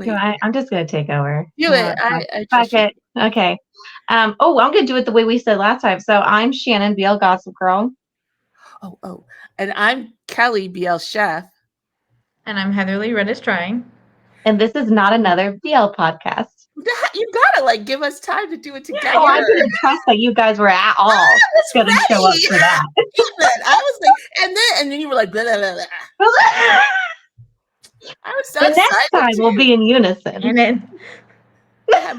Wait. I'm just gonna take over. Do it. I Fuck trust you. it. Okay. I'm gonna do it the way we said last time. So I'm Shannon, BL Gossip Girl. Oh. And I'm Kelly, BL Chef. And I'm Heatherly, Red is Trying. And this is not another BL podcast. You gotta give us time to do it together. Oh, I didn't trust that you guys were at all gonna show up for that. I was like, and then you were like, blah, blah, blah, blah. I was so excited. Next time we'll be in unison. And then I had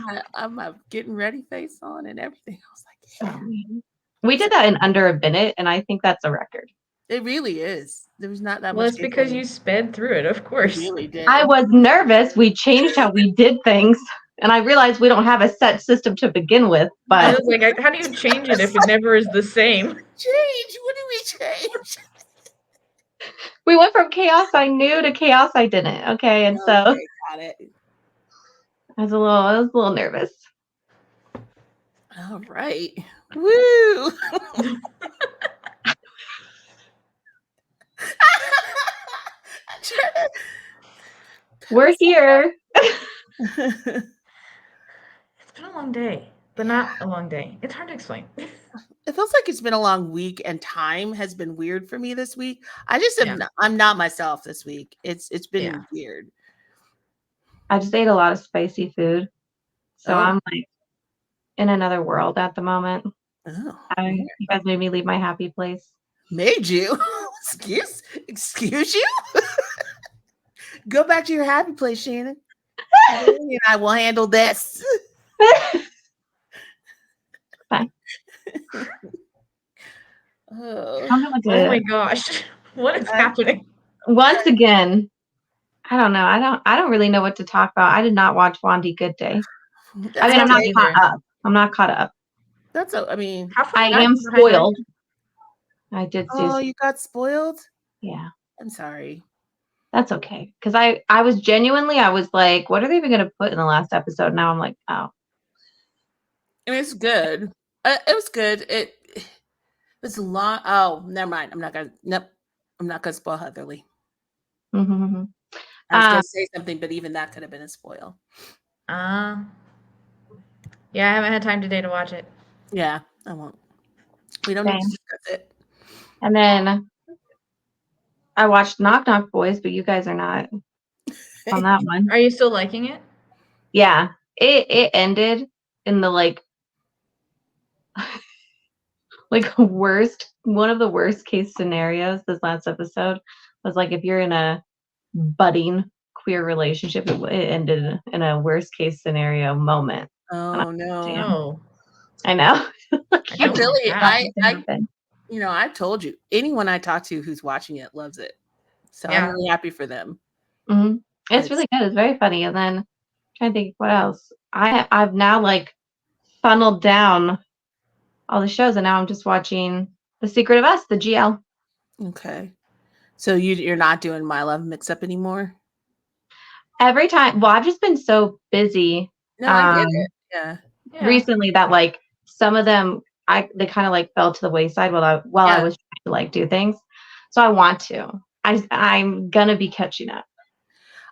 my getting ready face on and everything. I was like, yeah. We did that in under a minute, and I think that's a record. It really is. There was not that much. Well, it's because you sped through it, of course. You really did. I was nervous. We changed how we did things, and I realized we don't have a set system to begin with. But I was like, how do you change it if it never is the same? Change? What do we change? We went from chaos I knew to chaos I didn't. Okay, and so got it. I was a little nervous. All right. Woo! We're here. It's been a long day, but not a long day. It's hard to explain. It feels like it's been a long week, and time has been weird for me this week. I just I'm not myself this week. It's been weird. I just ate a lot of spicy food, so I'm like in another world at the moment. Oh, you guys made me leave my happy place. Made you? Excuse you? Go back to your happy place, Shannon. And I will handle this. Fine. Oh my gosh. What is happening? Once again, I don't know. I don't really know what to talk about. I did not watch Wandy Good Day. I mean, I'm not caught up. I'm not caught up. I am spoiled. I did see. Oh, you got spoiled? Yeah. I'm sorry. That's okay. Because I was like, what are they even going to put in the last episode? Now I'm like, oh. I mean, it's good. It was good. It was long. Oh, never mind. I'm not gonna spoil Heatherly. Mm-hmm. I was gonna say something, but even that could have been a spoil. Yeah, I haven't had time today to watch it. Yeah, I won't. We don't need to discuss it. And then I watched Knock Knock Boys, but you guys are not on that one. Are you still liking it? Yeah, it ended in the one of the worst case scenarios. This last episode was like, if you're in a budding queer relationship, it ended in a worst case scenario moment. Oh no! Damn. I know. I've told you, anyone I talk to who's watching it loves it, so I'm really happy for them. Mm-hmm. It's really good. It's very funny. And then I'm trying to think what else. I've now funneled down all the shows, and now I'm just watching The Secret of Us, the GL. Okay, so you're not doing My Love Mix-Up anymore? Every time. Well, I've just been so busy. No, I get it. Yeah. Recently, that some of them they kind of fell to the wayside while I was trying to do things. So I want to. I'm gonna be catching up.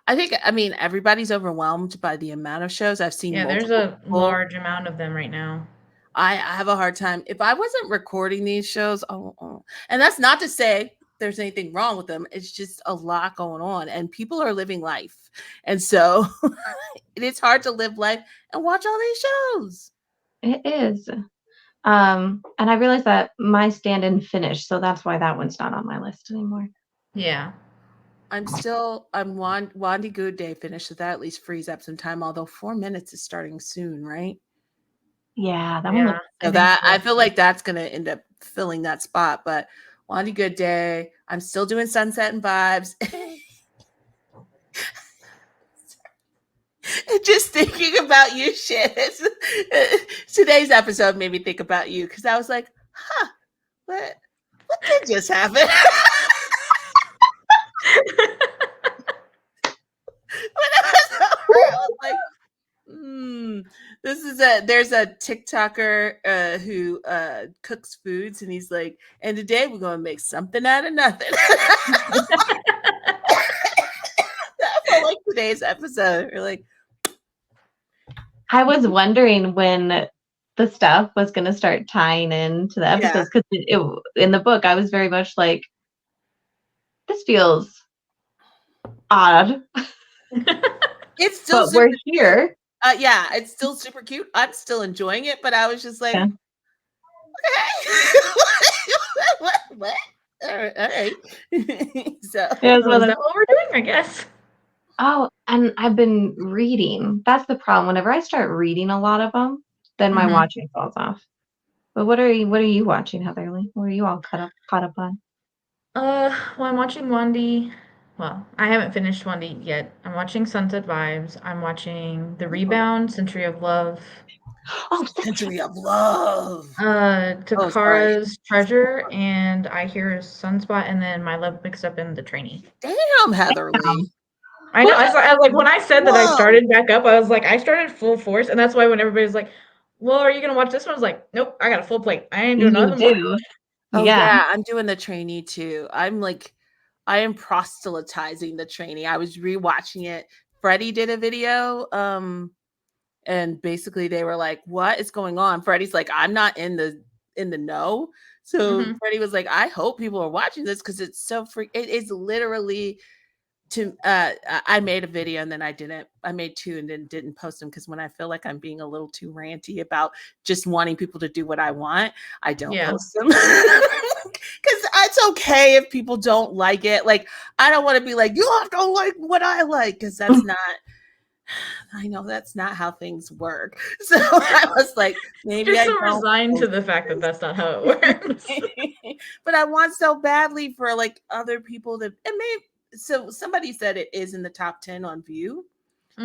I think, everybody's overwhelmed by the amount of shows I've seen. Yeah, there's a large amount of them right now. I have a hard time. If I wasn't recording these shows, and that's not to say there's anything wrong with them. It's just a lot going on, and people are living life. And so it is hard to live life and watch all these shows. It is. And I realized that my stand-in finished, so that's why that one's not on my list anymore. Yeah. I'm Wandy Good Day finished, so that at least frees up some time, although 4 minutes is starting soon, right? Yeah, that one. I feel like that's gonna end up filling that spot, but Wandy Good Day, I'm still doing Sunset and Vibes. Just thinking about you, shit. Today's episode made me think about you because I was like, what did just happen? There's a TikToker who cooks foods, and he's like, and today we're gonna make something out of nothing. I felt like today's episode. You're like, I was wondering when the stuff was going to start tying into the episodes because in the book, I was very much like, this feels odd. It's still but we're here. Yeah, it's still super cute. I'm still enjoying it, but I was just like, okay. what? All right. So is that what we're doing? I guess. Oh, and I've been reading. That's the problem. Whenever I start reading a lot of them, then my watching falls off. But what are you watching, Heatherly? What are you all caught up on? Well, I'm watching Wandy. Well, I haven't finished Wandy yet. I'm watching Sunset Vibes. I'm watching The Rebound, Century of Love. Oh, Century of Love. Takara's Treasure, and I hear Sunspot, and then My Love Mixed Up in The Trainee. Damn, Heatherly. I know. I was like, when I said that I started back up, I was like, I started full force, and that's why when everybody's like, "Well, are you gonna watch this one?" I was like, "Nope, I got a full plate. I ain't doing nothing more." Oh yeah, I'm doing The Trainee too. I am proselytizing The Trainee. I was rewatching it. Freddie did a video, and basically they were like, "What is going on?" Freddie's like, "I'm not in the know." So Freddie was like, "I hope people are watching this because it's so free. It is literally." I made a video and then I made 2 and then didn't post them because when I feel like I'm being a little too ranty about just wanting people to do what I want, I don't post them. Because it's okay if people don't like it. Like, I don't want to be like, you have to like what I like, because that's not, I know that's not how things work. So I was like, maybe You're I so don't resigned to the fact that that's not how it works. But I want so badly for like other people to, and maybe, so somebody said it is in the top 10 on View.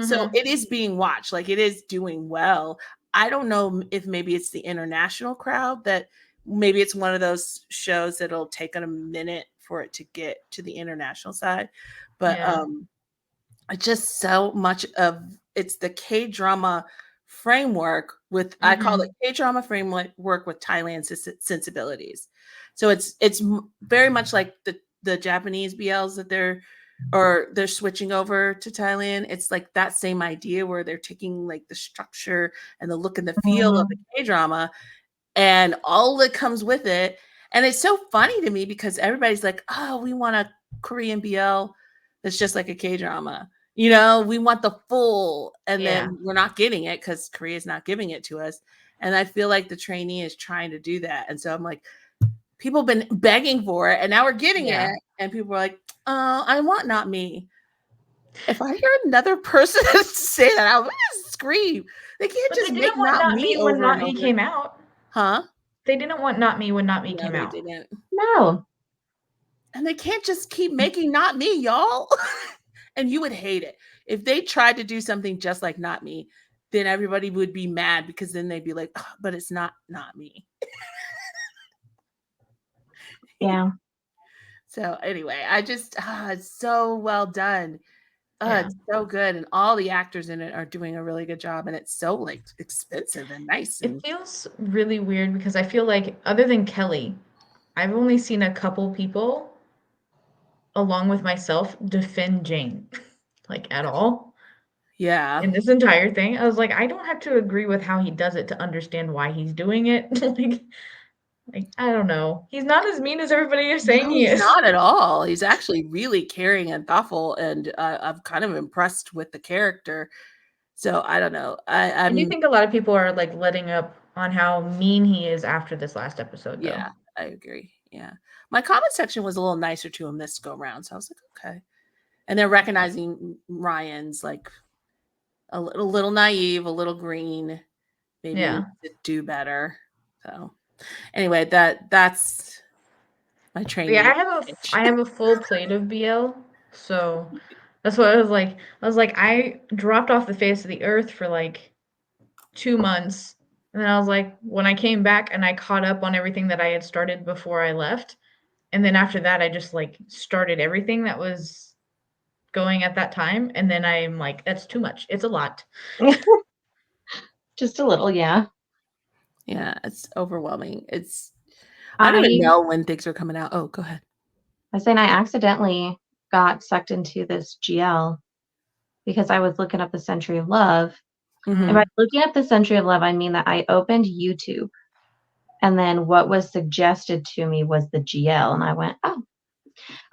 So it is being watched, like it is doing well. I don't know if maybe it's the international crowd that maybe it's one of those shows that'll take a minute for it to get to the international side. But just so much of it's the K-drama framework with I call it K-drama framework with Thailand sensibilities. So it's very much like the Japanese BLs that they're switching over to Thailand. It's like that same idea where they're taking like the structure and the look and the feel of the K-drama and all that comes with it. And it's so funny to me because everybody's like, "Oh, we want a Korean BL that's just like a K-drama." You know, we want the full, and then we're not getting it because Korea's not giving it to us. And I feel like The Trainee is trying to do that. And so I'm like, people have been begging for it, and now we're getting it. And people are like, "Oh, I want Not Me." If I hear another person say that, I'm gonna scream. They can't just make Not Me over when Not and Me over. came out. Huh? They didn't want Not Me when Not Me came out. They didn't. No. And they can't just keep making Not Me, y'all. And you would hate it. If they tried to do something just like Not Me, then everybody would be mad because then they'd be like, oh, but it's not me. Yeah. So anyway, I just, it's so well done. It's so good. And all the actors in it are doing a really good job. And it's so like expensive and nice. It feels really weird because I feel like other than Kelly, I've only seen a couple people along with myself defend Jane like at all. Yeah. In this entire thing, I was like, I don't have to agree with how he does it to understand why he's doing it. like I don't know. He's not as mean as everybody is saying he is. Not at all. He's actually really caring and thoughtful, and I'm kind of impressed with the character. So I don't know. I do think a lot of people are like letting up on how mean he is after this last episode, though. Yeah, I agree. Yeah. My comment section was a little nicer to him this go round. So I was like, okay. And they're recognizing Ryan's like a little naive, a little green, maybe do better. So anyway, that's my training. Yeah, I have a full plate of BL. So that's what I was like. I dropped off the face of the earth for like 2 months. And then I was like, when I came back and I caught up on everything that I had started before I left. And then after that, I just like started everything that was going at that time. And then I'm like, that's too much. It's a lot. Just a little, yeah. Yeah, it's overwhelming. I don't even know when things are coming out. Oh, go ahead. I was saying I accidentally got sucked into this GL because I was looking up the Century of Love. Mhm. And by looking up the Century of Love, I mean that I opened YouTube, and then what was suggested to me was the GL, and I went, oh,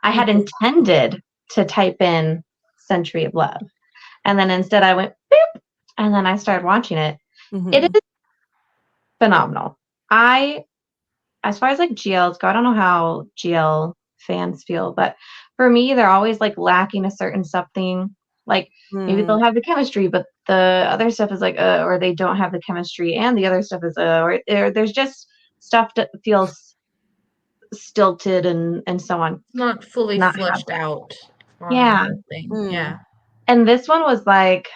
I had Mhm. intended to type in Century of Love, and then instead I went boop, and then I started watching it. It Mhm. is phenomenal. As far as like GLs go, I don't know how GL fans feel, but for me, they're always like lacking a certain something. Like maybe they'll Mm. have the chemistry, but the other stuff is like, or they don't have the chemistry, and the other stuff is, or there's just stuff that feels stilted and so on. Not fully Not have fleshed that. out on the Yeah. whole thing. Mm. Yeah. And this one was like,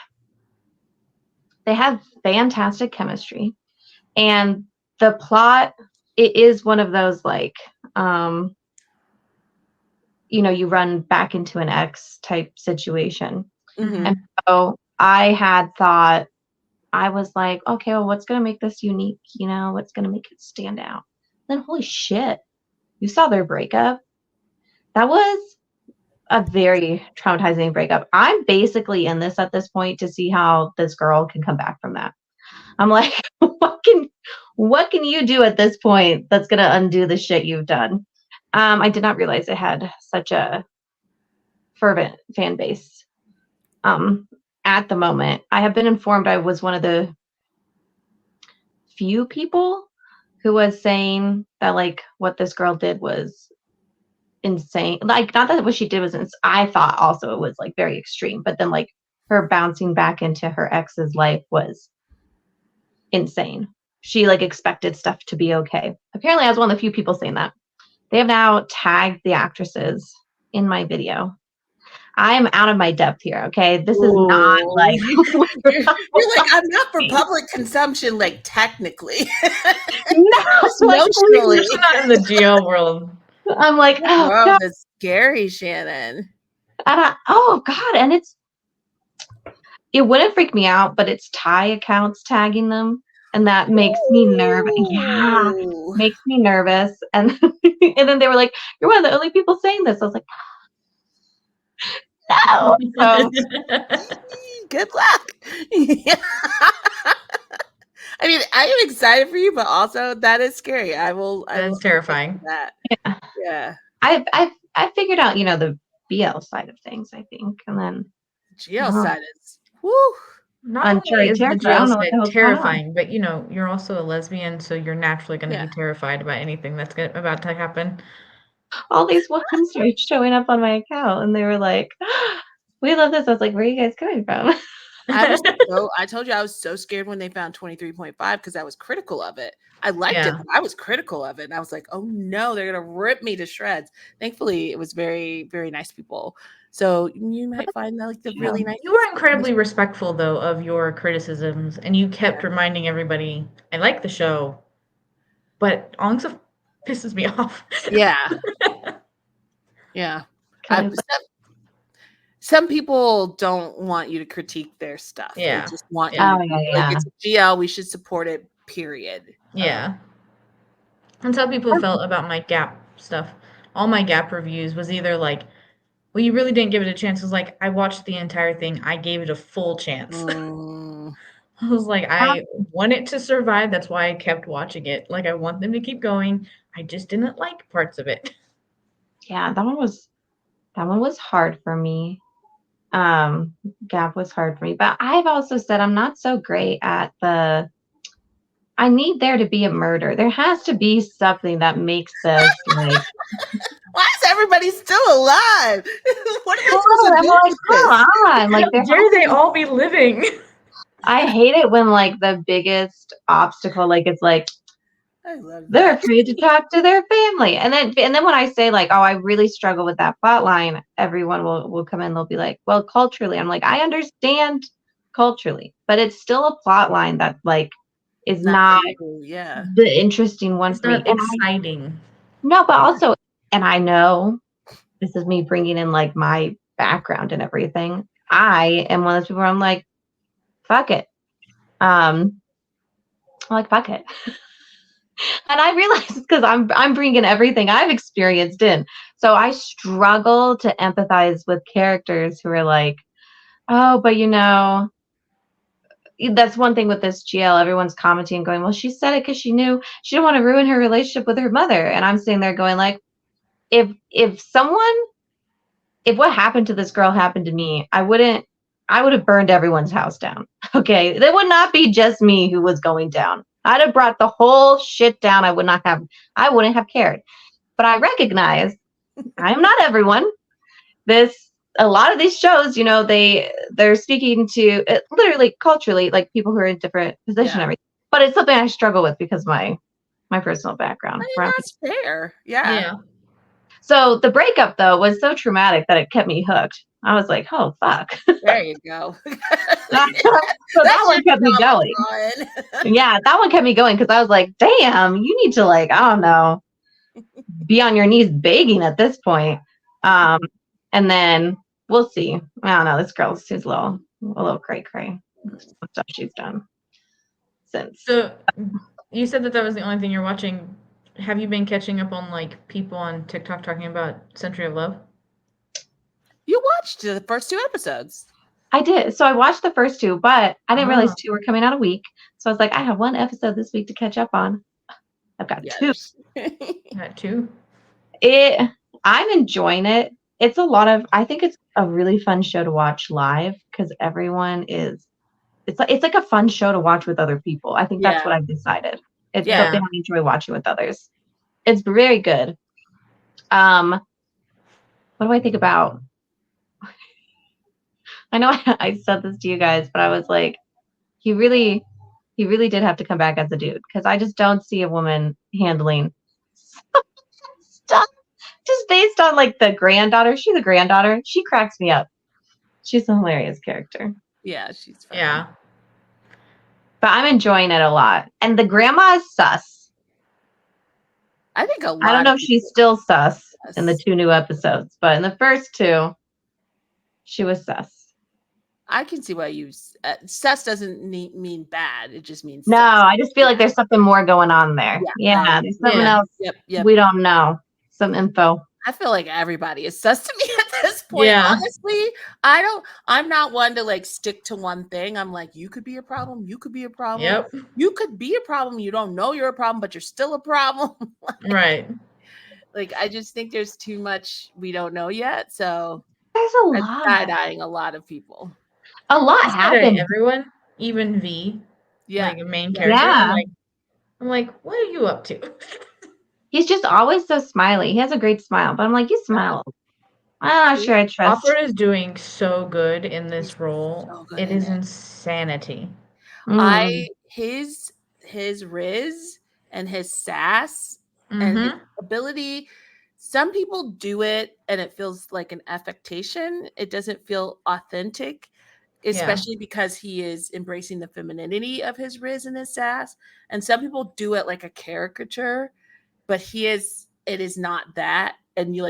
they have fantastic chemistry, and the plot, it is one of those like, you run back into an ex type situation. Mhm. And so I had thought, I was like, okay, well, what's going to make this unique? What's going to make it stand out? Then, holy shit, you saw their breakup. That was a very traumatizing breakup. I'm basically in this at this point to see how this girl can come back from that. I'm like, what can you do at this point that's going to undo the shit you've done? I did not realize it had such a fervent fan base. At the moment, I have been informed I was one of the few people who was saying that like what this girl did was insane. Like not that what she did was I thought also it was like very extreme, but then like her bouncing back into her ex's life was insane. She like expected stuff to be okay. Apparently, I was one of the few people saying that. They have now tagged the actresses in my video. I am out of my depth here, okay? This is not Ooh. like You're like, I'm not for public consumption, like technically. no, Just like emotionally. Especially not in the GL world. I'm like, That oh world god, is scary, Shannon. oh god, and it wouldn't freak me out, but it's Thai accounts tagging them, and that makes me nervous. Yeah, Ooh. makes me nervous. And and then they were like, "You're one of the only people saying this." I was like, "No." So Good luck. Yeah. I mean, I am excited for you, but also that is scary. I will That's attest to terrifying. that. yeah, Yeah. I've figured out the BL side of things, I think, and then GL side is whoo. Not on only Cherry is the Territory, I GL don't know what side the hell's going on. terrifying, but you're also a lesbian, so you're naturally going to Yeah. be terrified about anything that's about to happen. All these women started showing up on my account, and they were like, "We love this." I was like, "Where are you guys coming from?" I told you I was so scared when they found 23.5 because I was critical of it. I liked it, Yeah. but I was critical of it. And I was like, oh no, they're gonna rip me to shreds. Thankfully, it was very, very nice people. So you might find that like the really nice. You were incredibly respectful, though, of your criticisms, and you kept reminding everybody, I like the show, but Ong stuff pisses me off. Yeah. Yeah. Kelly's Some people don't want you to critique their stuff. Yeah. They just want Yeah. you Oh, to be yeah, like, yeah. it's a GL, we should support it, period. Yeah. That's how people felt about my Gap stuff. All my Gap reviews was either like, well, you really didn't give it a chance. It was like, I watched the entire thing. I gave it a full chance. Mm. I was like, I want it to survive. That's why I kept watching it. Like, I want them to keep going. I just didn't like parts of it. Yeah, that one was hard for me. Gap was hard for me, but I've also said I'm not so great at I need there to be a murder. There has to be something that makes this like. Why is everybody still alive? What am I supposed Oh, to I'm do like, with come this? on! Like How there dare has to they be. all be living? I hate it when like the biggest obstacle, like it's like I love they're that. afraid to talk to their family, and then when I say like, oh, I really struggle with that plot line, everyone will come in. They'll be like, well, culturally, I'm like, I understand culturally, but it's still a plot line that like is Not for not you, yeah. the interesting one It's for me. not exciting. No, but also, and I know this is me bringing in like my background and everything. I am one of those people where I'm like, fuck it. I'm like, fuck it. And I realize because I'm bringing everything I've experienced in. So I struggle to empathize with characters who are like, Oh, but that's one thing with this GL. Everyone's commenting and going, well, she said it because she knew she didn't want to ruin her relationship with her mother. And I'm sitting there going like, if what happened to this girl happened to me, I would have burned everyone's house down. Okay. It would not be just me who was going down. I'd have brought the whole shit down. I wouldn't have cared. But I recognize I am not everyone. A lot of these shows, they're speaking to literally culturally, like people who are in different positions and everything. But it's something I struggle with because my personal background. I mean, that's fair. Yeah. So the breakup though was so traumatic that it kept me hooked. I was like, oh fuck. There you go. So that one kept me going. Yeah, that one kept me going because I was like, damn, you need to I don't know, be on your knees begging at this point. And then we'll see. I don't know. This girl's a little cray cray. Stuff she's done since. So you said that was the only thing you're watching. Have you been catching up on people on TikTok talking about Century of Love? You watched the first 2 episodes. I did. So I watched the first 2, but I didn't realize 2 were coming out a week. So I was like, I have 1 episode this week to catch up on. I've got 2. Got 2. I'm enjoying it. I think it's a really fun show to watch live because everyone it's like a fun show to watch with other people. I think that's what I've decided. It's something I enjoy watching with others. It's very good. What do I think about? I know I said this to you guys, but I was like, he really did have to come back as a dude because I just don't see a woman handling stuff just based on the granddaughter. She's a granddaughter. She cracks me up. She's a hilarious character. Yeah, she's fun. Yeah. But I'm enjoying it a lot. And the grandma is sus. I think a lot. I don't know if she's still sus in the 2 new episodes, but in the first 2, she was sus. I can see why you sus doesn't mean bad. It just means no. sus. I just feel like there's something more going on there. Yeah, there's something else. Yep. We don't know. Some info. I feel like everybody is sus to me at this point. Yeah. Honestly, I'm not one to stick to one thing. I'm like, you could be a problem. You could be a problem. Yep. You could be a problem. You don't know you're a problem, but you're still a problem. Right. I just think there's too much we don't know yet. So there's a lot. I'm side-eyeing a lot of people. A lot happened. Everyone, even V. Yeah. A main character. Yeah. I'm like, what are you up to? He's just always so smiley. He has a great smile, but I'm like, you smile. I'm not sure I trust. Alfred is doing so good in this role. So it is insanity. His riz and his sass and his ability. Some people do it and it feels like an affectation. It doesn't feel authentic, especially because he is embracing the femininity of his riz and his sass. And some people do it like a caricature, but it is not that. And you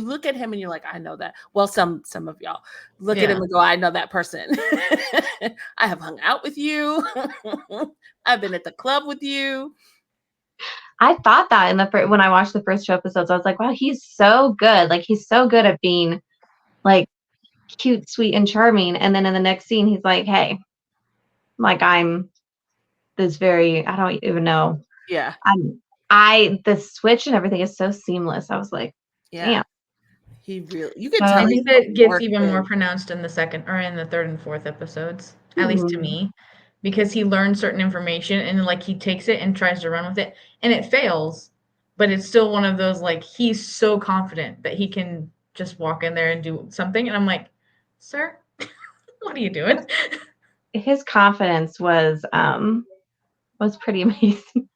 look at him and you're like, I know that. Well, some of y'all look at him and go, I know that person. I have hung out with you. I've been at the club with you. I thought that when I watched the first 2 episodes, I was like, wow, he's so good. He's so good at being cute, sweet, and charming. And then in the next scene, he's like, hey, I'm this very, I don't even know. Yeah. The switch and everything is so seamless. I was like, damn. He really, you can tell. I think that gets even more pronounced in the second or in the 3rd and 4th episodes, at least to me, because he learns certain information and he takes it and tries to run with it and it fails, but it's still one of those, he's so confident that he can just walk in there and do something. And I'm like, sir, what are you doing? His confidence was pretty amazing.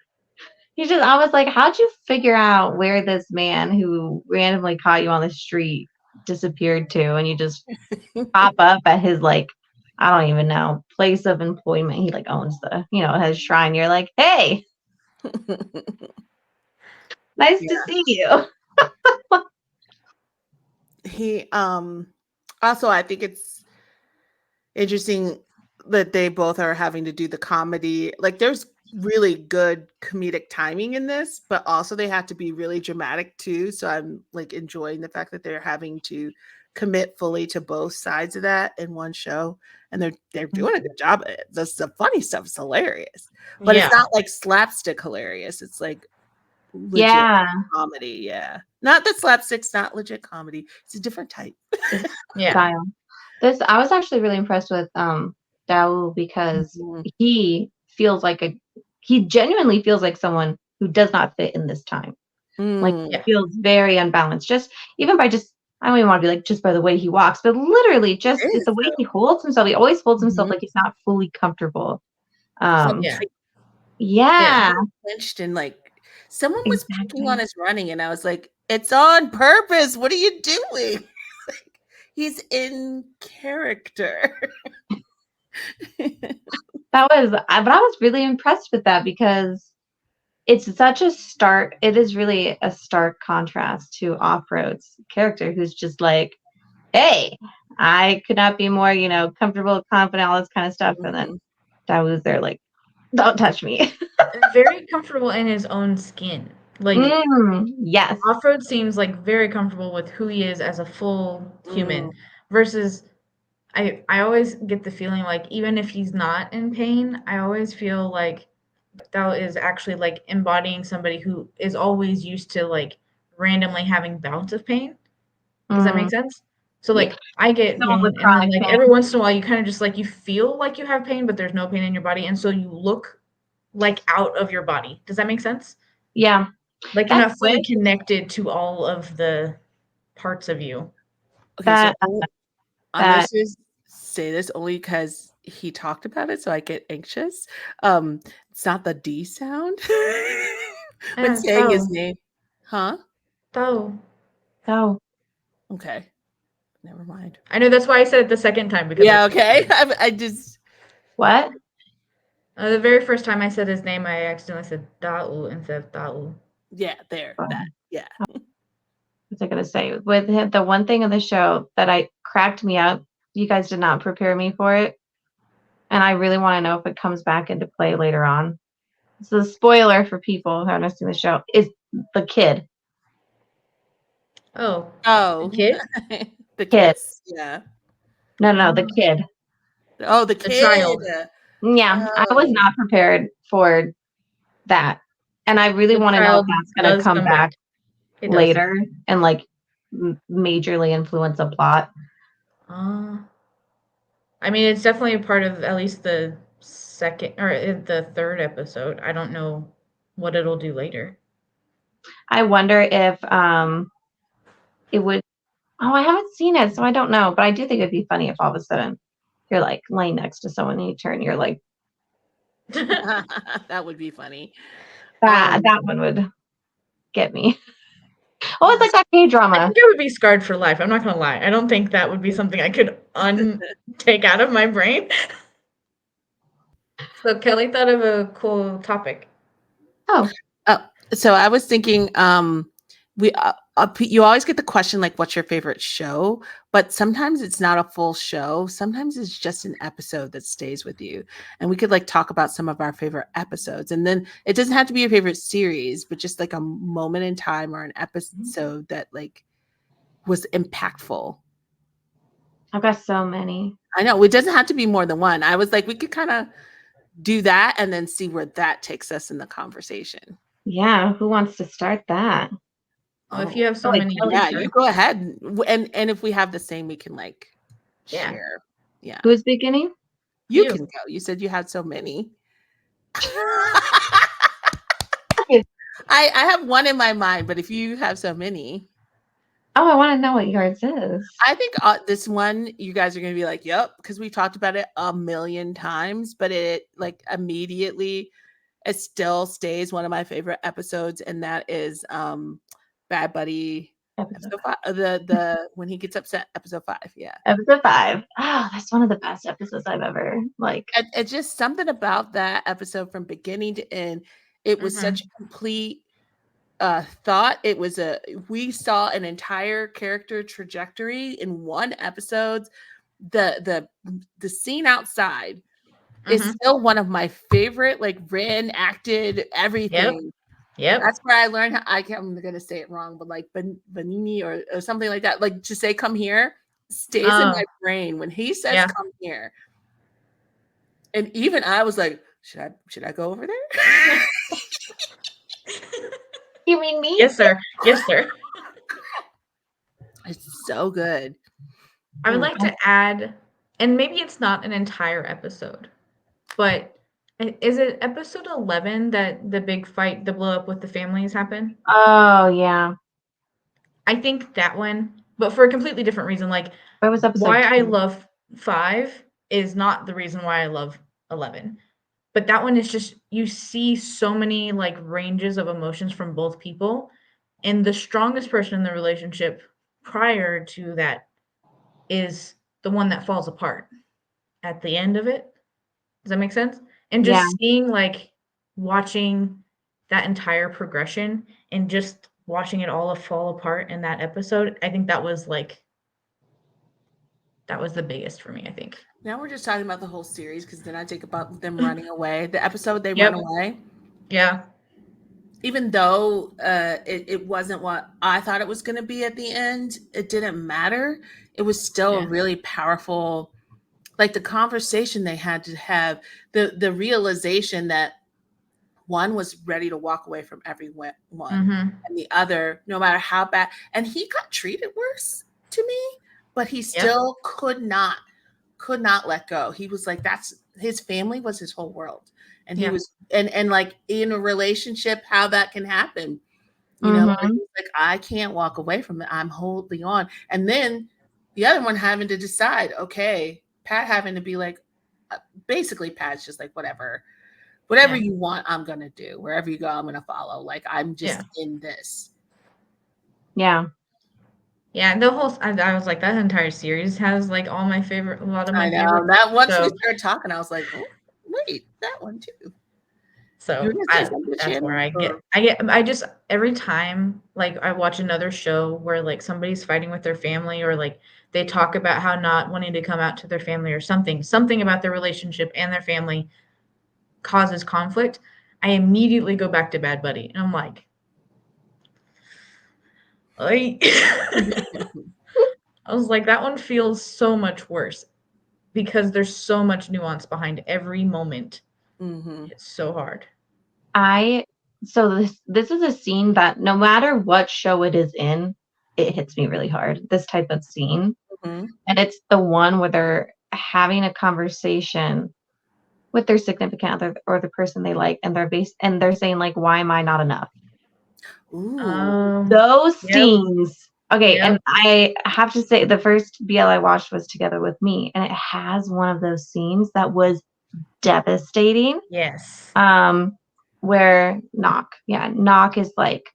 I was like, how'd you figure out where this man who randomly caught you on the street disappeared to? And you just pop up at his, I don't even know, place of employment. He owns his shrine. You're like, hey, nice to see you. He, also, I think it's interesting that they both are having to do the comedy. There's really good comedic timing in this, but also they have to be really dramatic too. So I'm enjoying the fact that they're having to commit fully to both sides of that in one show, and they're doing a good job at it. The funny stuff is hilarious, but Yeah. it's not like slapstick hilarious. It's like legit Yeah. comedy. Yeah, not that slapstick's not legit comedy. It's a different type. Yeah. Style. I was actually really impressed with Dao because Mhm. he genuinely feels like someone who does not fit in this time. Like Mm. he Yeah. feels very unbalanced. Just even by I don't even want to be like just by the way he walks, but literally just It is, the way he holds himself. He always holds himself Mhm. like he's not fully comfortable. So Yeah. Yeah, clinched and like someone was picking on exactly. his running, and I was like, "It's on purpose. What are you doing?" Like, he's in character. But I was really impressed with that because it's such a stark, it is really a stark contrast to Off-Road's character who's just like, hey, I could not be more, comfortable, confident, all this kind of stuff. And then Mhm. Dawo's there like, don't touch me. Very comfortable in his own skin. Like Yes. Off-Road seems like very comfortable with who he is as a full human Mm. versus I always get the feeling like even if he's not in pain, I always feel like that is actually like embodying somebody who is always used to like randomly having bouts of pain. Does that Mm, make sense? So yeah. like I get Someone with pain and then chronic like pain. every once in a while you kind of just like you feel like you have pain but there's no pain in your body and so you look like out of your body. Does that make sense? Yeah. Like you're That not fully switch, connected to all of the parts of you. Okay, so that, I'm gonna that, just say this only because he talked about it, so I get anxious. It's not the D sound when saying his Tao, name, huh? Tao. oh, Okay, never mind. I know that's why I said it the second time because I Yeah, skipped okay. it. I just what? The very first time I said his name, I accidentally said Tao instead of Tao. yeah, there, that, yeah. What's I gonna say? With him, the one thing in the show that I cracked me up, you guys did not prepare me for it, and I really want to know if it comes back into play later on. So the spoiler for people who haven't seen the show is the kid. Oh, the Oh, kid? the Kid. kiss, yeah. No, the Um, kid. Oh, the the kid. child. Yeah, I was Oh, not prepared for that, and I really The want to know if child that's gonna does come come back. back It does. later and like majorly influence a plot. Uh, I mean, it's definitely a part of at least the second or the third episode. I don't know what it'll do later. I wonder if it would. Oh, I haven't seen it, so I don't know. But I do think it'd be funny if all of a sudden you're like laying next to someone and you turn, you're like, that would be funny. that one would get me. Oh, it's like that K I drama. think I would be scarred for life. I'm not gonna lie. I don't think that would be something I could take out of my brain. So Kelly thought of a cool topic. Oh, Oh, so I was thinking, you always get the question like, "What's your favorite show?" But sometimes it's not a full show. Sometimes it's just an episode that stays with you, and we could like talk about some of our favorite episodes. And then it doesn't have to be your favorite series, but just like a moment in time or an episode that like was impactful. I've got so many. I know it doesn't have to be more than one. I was like, we could kind of do that and then see where that takes us in the conversation. Yeah, who wants to start that? Well, if Oh, you have so Like many, you Kelly can yeah, start. you go ahead. And if we have the same, we can like Yeah, share. Yeah. who's beginning? You you. can go. You said you had so many. Okay. I have one in my mind, but if you have so many, Oh, I want to know what yours is. I think this one you guys are going to be like, "Yep," because we talked about it a million times, but it like immediately it still stays one of my favorite episodes, and that is Bad Buddy Episode episode 5. The when he gets upset, episode 5. Yeah. Episode 5. Oh, that's one of the best episodes I've ever like. It's just something about that episode from beginning to end. It was such Mhm. a complete thought. It was we saw an entire character trajectory in one episode. The scene outside is Mhm. still one of my favorite, like written, acted, Yep. everything. Yep. That's where I learned I'm gonna say it wrong, but like Vanini or something like that. Like to say come here stays in Oh, my brain when he says, yeah. "Come here." And even I was like, should I go over there? You mean me? Yes, sir. Yes, sir. It's so good. I would Mm, like to add, and maybe it's not an entire episode, but is it episode 11 that the big fight, the blow up with the families happen? oh yeah. I think that one, but for a completely different reason. Like, That was episode why I 2. love 5 is not the reason why I love 11. But that one is just, you see so many like ranges of emotions from both people. And the strongest person in the relationship prior to that is the one that falls apart at the end of it. Does that make sense? And Yeah. just seeing like watching that entire progression and just watching it all fall apart in that episode, I think that was like that was the biggest for me, I think. Now we're just talking about the whole series because then I think about them running away. The episode they run Yep. away, Yeah. even though it wasn't what I thought it was going to be at the end, it didn't matter. It was still a Yeah. really powerful, like the conversation they had to have, the realization that one was ready to walk away from everyone, Mhm. and the other, no matter how bad, and he got treated worse to me, but he Yep. still could not let go. He was like, that's his family was his whole world. And he Yeah. was, and like in a relationship, how that can happen, where Mhm. he's like, I can't walk away from it. I'm holding on. And then the other one having to decide, okay, Pat having to be like, basically Pat's just like, whatever Yeah. you want, I'm gonna do. Wherever you go, I'm gonna follow. Like I'm Yeah. just in this. Yeah. Yeah, the whole I was like, that entire series has, like, all my favorite a lot of I my know favorites. that once we So started talking, I was like, oh, wait, that one too. You were so gonna say I something, that's where Shannon? Or I just every time, like, I watch another show where, like, somebody's fighting with their family or, like, they talk about how not wanting to come out to their family or something about their relationship and their family causes conflict, I immediately go back to Bad Buddy, and I'm like, "Oy." I was like, "That one feels so much worse because there's so much nuance behind every moment." mm-hmm, It's so hard. I so this is a scene that no matter what show it is in, it hits me really hard. This type of scene. mm-hmm. And it's the one where they're having a conversation with their significant other or the person they like and they're saying like, why am I not enough? Ooh. Those Yep, scenes. Okay, yep, and I have to say the first BL I watched was Together with Me, and it has one of those scenes that was devastating. yes. Um, where Knock is like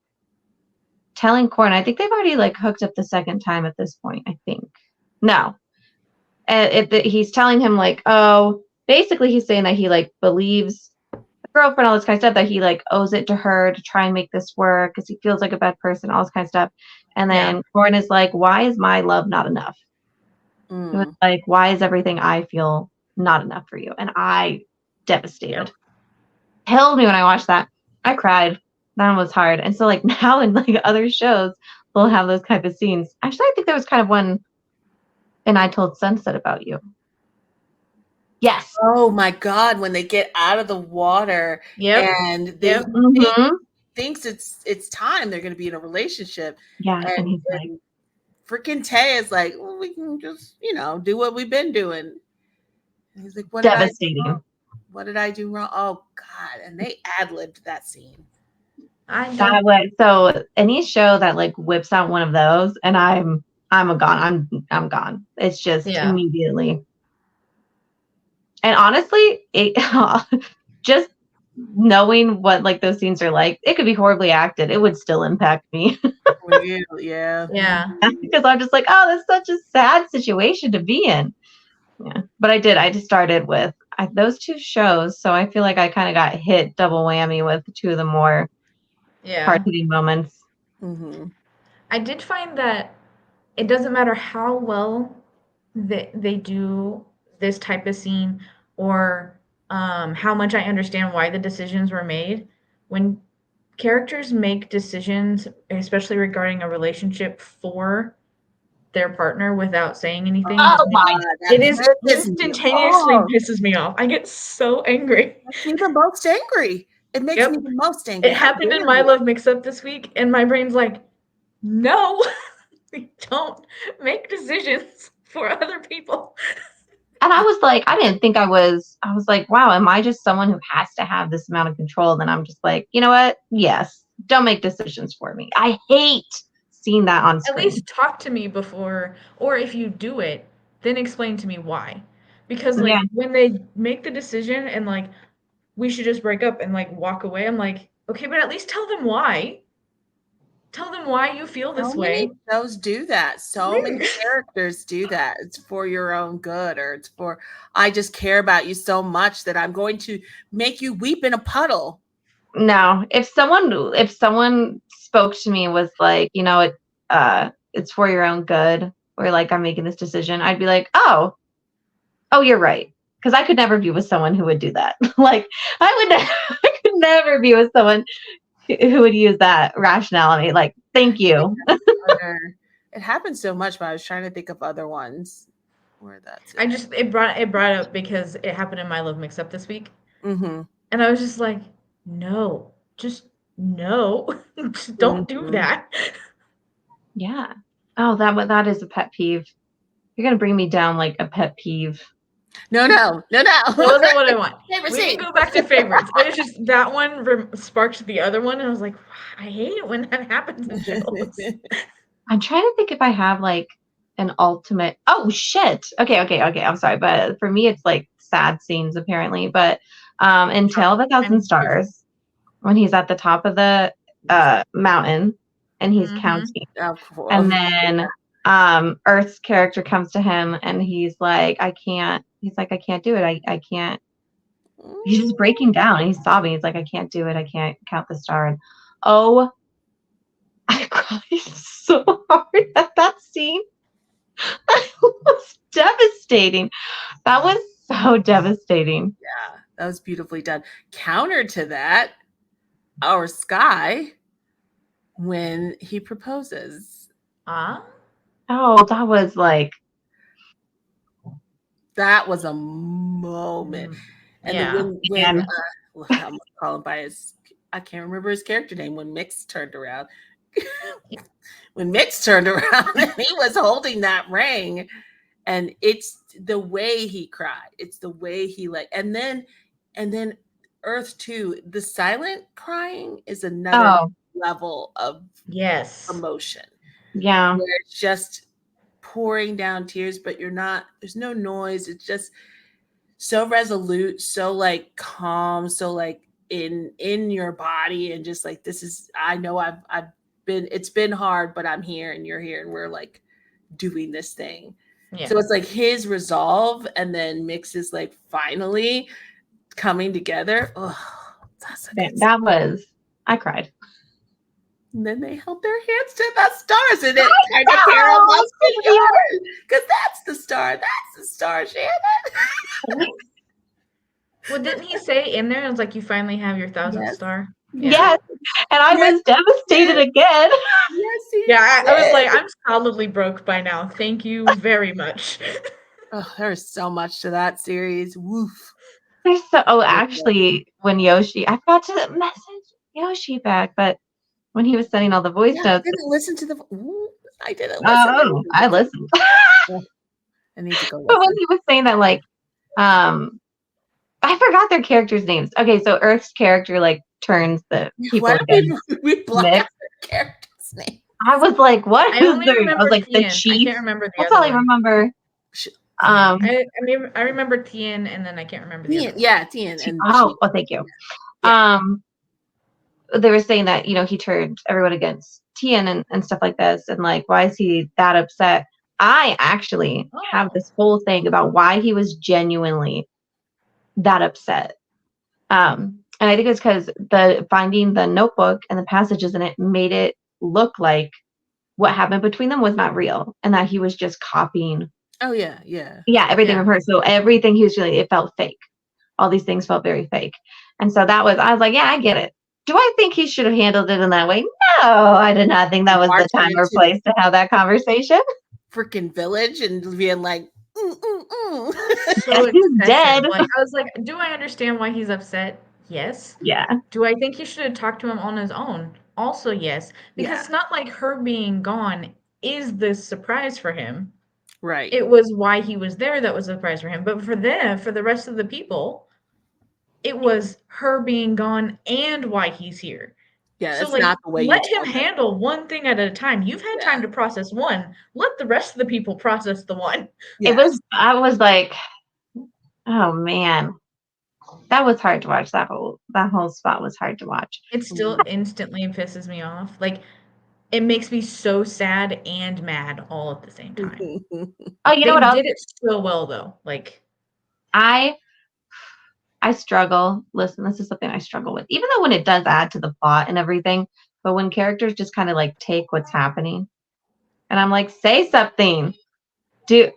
telling Corn, I think they've already like hooked up the second time at this point, I think. No. He's telling him like, oh, basically he's saying that he like believes the girlfriend, all this kind of stuff, that he like owes it to her to try and make this work because he feels like a bad person, all this kind of stuff. And Yeah, then Corn is like, why is my love not enough? It was Mm. like, why is everything I feel not enough for you? And I yep. devastated. Killed me when I watched that. I cried. That one was hard. And so like now in like other shows, they'll have those type of scenes. Actually, I think there was kind of one in I Told Sunset About You. Yes. Oh my God! When they get out of the water Yep, and they yep, think Mm-hmm. thinks it's time they're going to be in a relationship, Yeah. And and he's like, freaking Tay is like, well, we can just do what we've been doing. And he's like, devastating. what did I do wrong? Oh God! And they ad libbed that scene. I That don't way, so any show that like whips out one of those, and I'm a gone. I'm gone. It's just yeah, immediately. And honestly, it just knowing what like those scenes are like, it could be horribly acted. It would still impact me Really? Yeah. yeah, because I'm just like, oh, that's such a sad situation to be in. Yeah, but I just started with those two shows, so I feel like I kind of got hit double whammy with two of the more hard yeah. hitting moments. Mm-hmm. I did find that it doesn't matter how well they do this type of scene or, how much I understand why the decisions were made. When characters make decisions, especially regarding a relationship for their partner without saying anything. Oh my! That It is pisses me instantaneously off. pisses me off. I get so angry. Makes me the most angry. It makes me Yep. the most angry. It How happened dare in My you? Love Mix-Up this week, and my brain's like, no, we don't make decisions for other people. And I was like, I didn't think I was like, wow, am I just someone who has to have this amount of control? Then I'm just like, you know what? Yes, don't make decisions for me. I hate seeing that on At screen. least talk to me before, or if you do it, then explain to me why. Because Yeah. like when they make the decision and like we should just break up and like walk away, I'm like, okay, but at least tell them why. Tell them why you feel So this many way. shows do that. So many characters do that. It's for your own good, or it's for, I just care about you so much that I'm going to make you weep in a puddle. No, if someone spoke to me and was like, you know, it's for your own good, or like I'm making this decision, I'd be like, oh, you're right, because I could never be with someone who would do that. Like I could never be with someone who would use that rationality. Like, thank you. It happens so much, but I was trying to think of other ones where that's I just it brought up because it happened in My Love Mix-Up this week. Mm-hmm. And I was just like, no, just no. Just don't do that. Yeah. Oh, that is a pet peeve. You're gonna bring me down like a pet peeve. No. That wasn't what I want. Favorite We scene. can go back to favorites. It was just that one sparked the other one, and I was like, I hate it when that happens in shows. I'm trying to think if I have like an ultimate. Oh shit. Okay. I'm sorry, but for me, it's like sad scenes apparently. But in Tale of a Thousand Stars, when he's at the top of the mountain and he's counting, and then Earth's character comes to him and he's like, I can't. He's like, I can't do it. I can't. He's just breaking down. He's sobbing. He's like, I can't do it. I can't count the star. And oh, I cried so hard at that scene. It was devastating. That was so devastating. Yeah, that was beautifully done. Counter to that, our Sky, when he proposes. Oh, that was like. That was a moment. And Yeah. when I'm calling by his, I can't remember his character name, when Mix turned around. When Mix turned around and he was holding that ring, and it's the way he cried. It's the way he like, and then Earth 2, the silent crying is another level of emotion. Yeah. Where it's just pouring down tears, but there's no noise. It's just so resolute, so like calm, so like in your body, and just like, this is, I know it's been hard, but I'm here and you're here and we're like doing this thing. Yeah. So it's like his resolve, and then Mix is like finally coming together. Oh, that was, I cried. And then they held their hands to the stars, and it kind of parallels to yours, because that's the star. That's the star, Shannon. Well, didn't he say in there, it was like, you finally have your 1000th star? Yeah. Yes. And I was devastated again. Yes, I was like, I'm solidly broke by now. Thank you very much. Oh, there's so much to that series. Woof. Actually, when Yoshi, I forgot to message Yoshi back, but when he was sending all the voice notes. I didn't listen to I didn't listen. Oh, I listened. I need to go listen. But when he was saying that, like, I forgot their characters' names. Okay, so Earth's character like turns the people against we black out their character's name. I was like, what? I only remember I was like, Tien. the chief. I can't remember the That's other all I remember. I remember Tien, and then I can't remember the other. Yeah, Tien. Well, thank you. Yeah. They were saying that, you know, he turned everyone against Tien and stuff like this, and like, why is he that upset? I actually have this whole thing about why he was genuinely that upset. And I think it's because finding the notebook and the passages in it made it look like what happened between them was not real, and that he was just copying. Oh yeah. Everything from her. So everything he was doing, it felt fake. All these things felt very fake, and so I was like, yeah, I get it. Do I think he should have handled it in that way? No, I did not think that was the time or place to have that conversation. freaking village and being like, So he's dead. excessive. Like I was like, do I understand why he's upset? Yes. Yeah. Do I think he should have talked to him on his own? Also, yes. Because Yeah. it's not like her being gone is the surprise for him. Right. It was why he was there that was a surprise for him. But for them, for the rest of the people, it was her being gone and why he's here. Yeah, So, that's like, not the way you let him told it. handle one thing at a time. You've had time Yeah. to process one. Let the rest of the people process the one. Yes. I was like, oh man. That was hard to watch. That whole spot was hard to watch. It still instantly pisses me off. Like, it makes me so sad and mad all at the same time. Oh, you know They what else? did it so well, though. Like, I struggle. Listen, this is something I struggle with. Even though when it does add to the plot and everything, but when characters just kind of like take what's happening, and I'm like, say something, do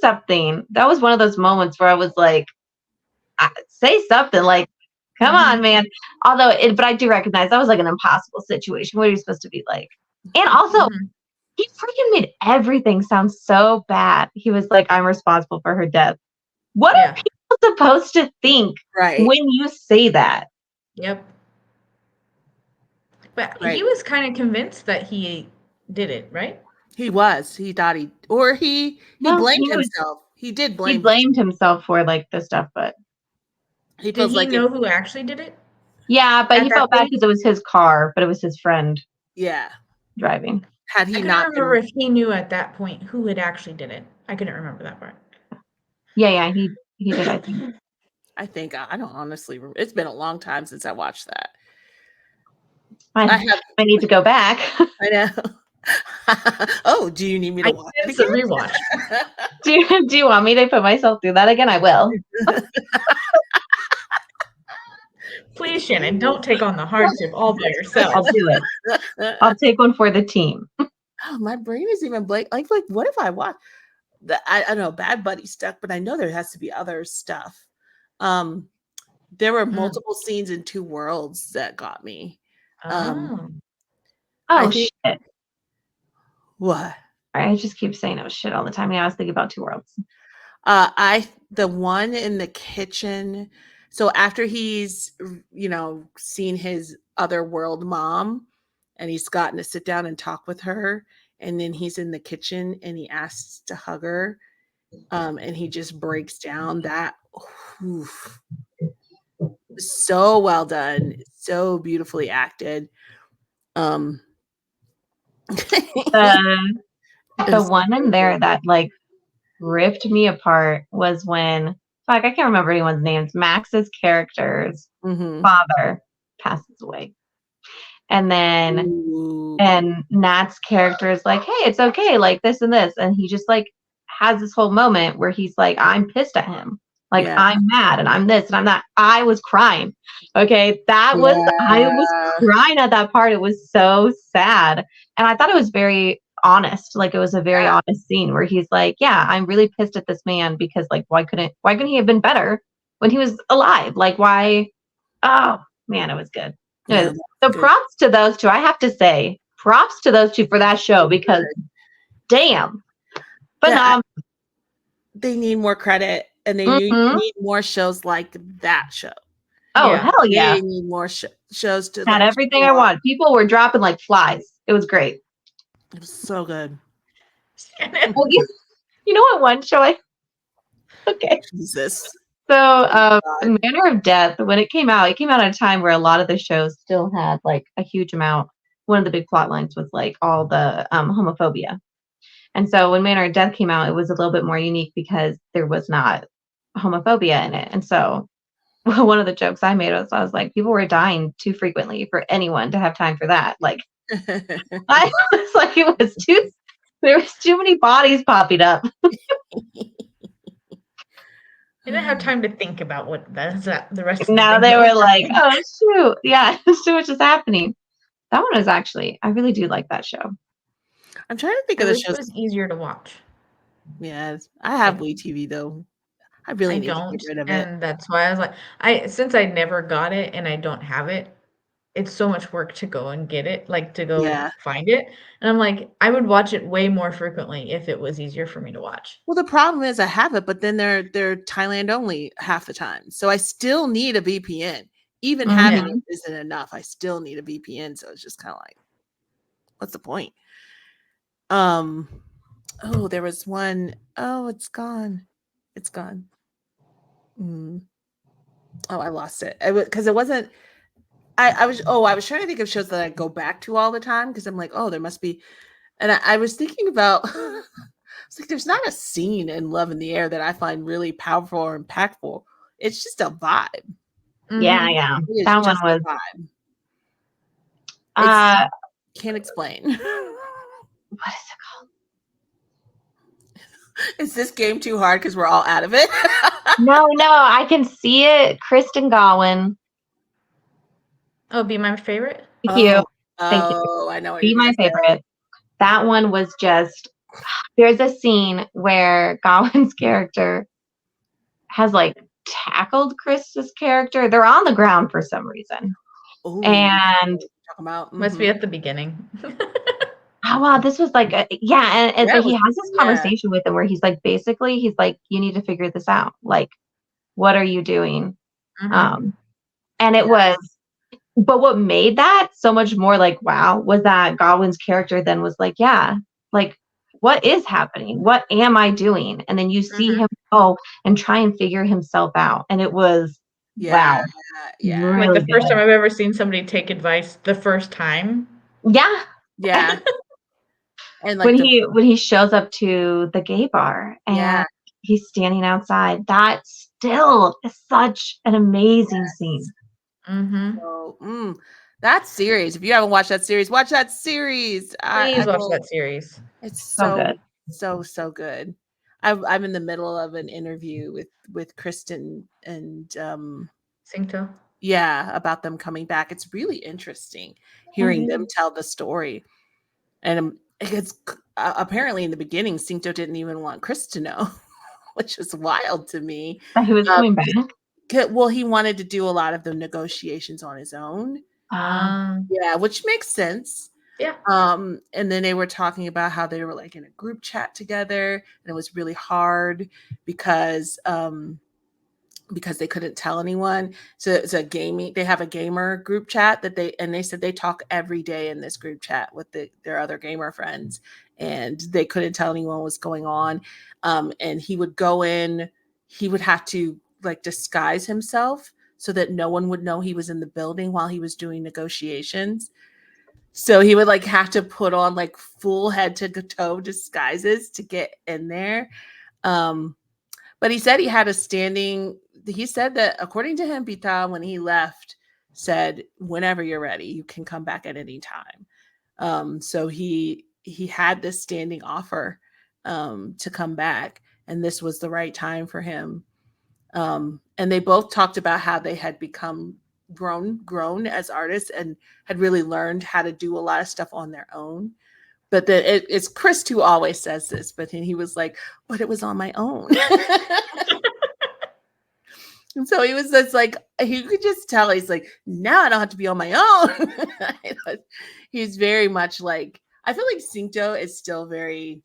something. That was one of those moments where I was like, say something, like, come on, man. Although, but I do recognize that was like an impossible situation. What are you supposed to be like? And also, he freaking made everything sound so bad. He was like, I'm responsible for her death. What are people supposed to think when you say that? Yep. But Right. he was kind of convinced that he did it, right? He was. He thought he blamed himself. He did blame. He blamed himself for like the stuff, but he Did feels he like know who actually did it? yeah, but At he that felt bad point? because it was his car, but it was his friend Yeah. driving. Had I he couldn't not remember been, if he knew at that point who had actually did it. I couldn't remember that part. Yeah, he did. I think I don't honestly. It's been a long time since I watched that. I need to go back. I know. Oh, do you need me to watch it It's a again? rewatch. Do you want me to put myself through that again? I will. Please, Shannon, don't take on the hardship all by yourself. I'll do it. I'll take one for the team. Oh, my brain is even blank. Like what if I watch the? I don't know. Bad Buddy stuck, but I know there has to be other stuff. There were multiple scenes in Two Worlds that got me. Oh shit! What? I just keep saying oh shit all the time. Yeah, I was thinking about Two Worlds. The one in the kitchen. So after he's, seen his other world mom and he's gotten to sit down and talk with her, and then he's in the kitchen and he asks to hug her, and he just breaks down. That so well done, so beautifully acted. The one in there that like ripped me apart was when I can't remember anyone's names. Max's character's father passes away. And then and Nat's character is like, hey, it's okay, like this and this. And he just like has this whole moment where he's like, I'm pissed at him. Like I'm mad and I'm this and I'm that. I was crying. Okay. I was crying at that part. It was so sad. And I thought it was very honest. Like it was a very honest scene where he's like, yeah, I'm really pissed at this man because like why couldn't he have been better when he was alive? Like why? Oh man, it was good. So props to those two. I have to say, props to those two for that show because damn. But they need more credit and they need more shows like that show. Oh, hell yeah. They need more shows to had everything I want. People were dropping like flies. It was great. It was so good. Well, you know what one show okay. Jesus. So Manner of Death, when it came out at a time where a lot of the shows still had like a huge amount. One of the big plot lines was like all the homophobia. And so when Manner of Death came out, it was a little bit more unique because there was not homophobia in it. And so one of the jokes I made was I was like, people were dying too frequently for anyone to have time for that. Like I was like, there was too many bodies popping up. They didn't have time to think about what the rest of now they were like, oh shoot, yeah, so much is happening. That one is actually, I really do like that show. I'm trying to think of the shows. It was easier to watch. Yes, I have WeTV though. I really don't, to get rid of it, and that's why I was like, since I never got it and I don't have it, it's so much work to go and get it, like to go Yeah. find it. And I'm like, I would watch it way more frequently if it was easier for me to watch. Well, the problem is I have it, but then they're Thailand only half the time. So I still need a VPN. Even having Yeah. Mhm. it isn't enough. I still need a VPN. So it's just kind of like, what's the point? Um, oh, there was one. Oh, it's gone. It's gone. Mm. Oh, I lost it. Because it wasn't. I was. Oh, I was trying to think of shows that I go back to all the time because I'm like, oh, there must be. And I was thinking about. It's like there's not a scene in Love in the Air that I find really powerful or impactful. It's just a vibe. Yeah, Mhm. yeah. It is That one just was a vibe. It's uh can't explain. what is it called? Is this game too hard because we're all out of it? No, I can see it. Kristen Gowan. Oh, Be My Favorite? Thank you. Oh, Thank you. I know what Be you're my gonna say. favorite. That one was just there's a scene where Gowan's character has like tackled Chris's character. They're on the ground for some reason. Oh, And talking about Must be at the beginning. oh wow, this was like yeah, and yeah, but it he was, has this yeah, conversation with him where he's like basically he's like, you need to figure this out. Like, what are you doing? Mhm. And it yeah, was but what made that so much more like wow was that Godwin's character then was like, yeah, like what is happening? What am I doing? And then you see Mhm. him go and try and figure himself out. And it was yeah, wow, yeah, Like really the first good. time I've ever seen somebody take advice the first time. Yeah. yeah. And When like the he shows up to the gay bar and yeah, he's standing outside, that still is such an amazing scene. Mhm. so that series. If you haven't watched that series, watch that series. I Please watch will. that series. It's So good. so good. I'm in the middle of an interview with Kristen and Singto. yeah, about them coming back. It's really interesting hearing them Mhm. tell the story. And it's apparently in the beginning, Cinto didn't even want Chris to know, which is wild to me. That he was coming back. Well, he wanted to do a lot of the negotiations on his own. Um, Yeah, which makes sense. yeah. And then they were talking about how they were like in a group chat together, and it was really hard because because they couldn't tell anyone. So it's a gaming, they have a gamer group chat that they said they talk every day in this group chat with their other gamer friends, and they couldn't tell anyone what's going on. And he would go in, he would have to like disguise himself so that no one would know he was in the building while he was doing negotiations. So he would like have to put on like full head to toe disguises to get in there. Um, but he said he had a standing. He said that according to him, Pita, when he left, said, "Whenever you're ready, you can come back at any time." So he had this standing offer to come back, and this was the right time for him. And they both talked about how they had become grown as artists and had really learned how to do a lot of stuff on their own. But that it's Chris who always says this, but then he was like, but it was on my own. And so he was just like, you could just tell he's like, now I don't have to be on my own. He's very much like, I feel like Cinto is still very,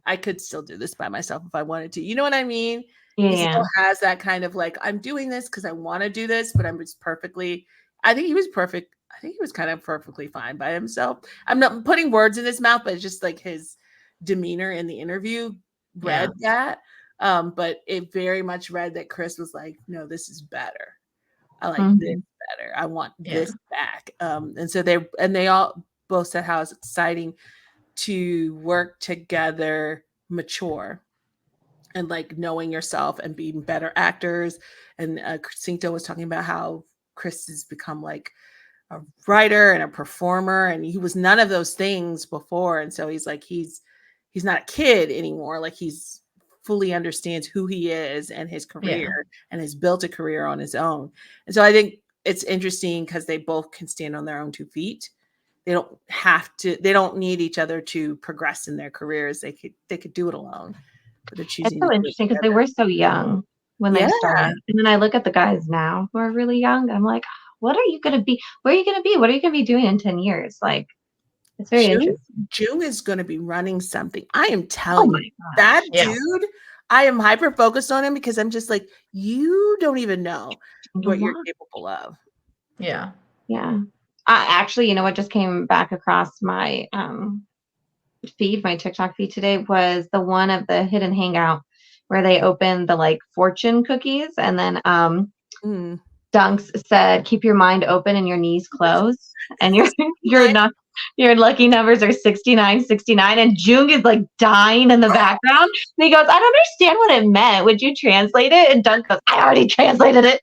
I could still do this by myself if I wanted to. You know what I mean? He still Yeah. has that kind of like, I'm doing this because I want to do this, but I'm just perfectly, I think he was perfect. I think he was kind of perfectly fine by himself. I'm not putting words in his mouth, but it's just like his demeanor in the interview read that. But it very much read that Chris was like, no, this is better. I like this Mhm. better. I want Yeah. this back. And so they all both said how it's exciting to work together, mature, and like knowing yourself and being better actors. And Cinto was talking about how Chris has become like a writer and a performer, and he was none of those things before. And so he's like he's not a kid anymore. Like he's fully understands who he is and his Yeah. career and has built a career on his own. And so I think it's interesting because they both can stand on their own 2 feet. They don't need each other to progress in their careers. They could do it alone, but they're It's choosing to so do it interesting because they together. were so young when they Yeah. started. And then I look at the guys now who are really young. I'm like, what are you going to be? Where are you going to be? What are you going to be doing in 10 years? Like, it's very interesting. Jung is going to be running something. I am Oh telling my you, gosh. that Yeah. dude, I am hyper focused on him because I'm just like, you don't even know what you're capable of. Yeah. Yeah. Actually, you know what just came back across my feed, my TikTok feed today was the one of the hidden hangout where they opened the like fortune cookies and then Mm. Dunks said, keep your mind open and your knees closed. And your lucky numbers are 69, 69. And Jung is like dying in the background. And he goes, I don't understand what it meant. Would you translate it? And Dunk goes, I already translated it.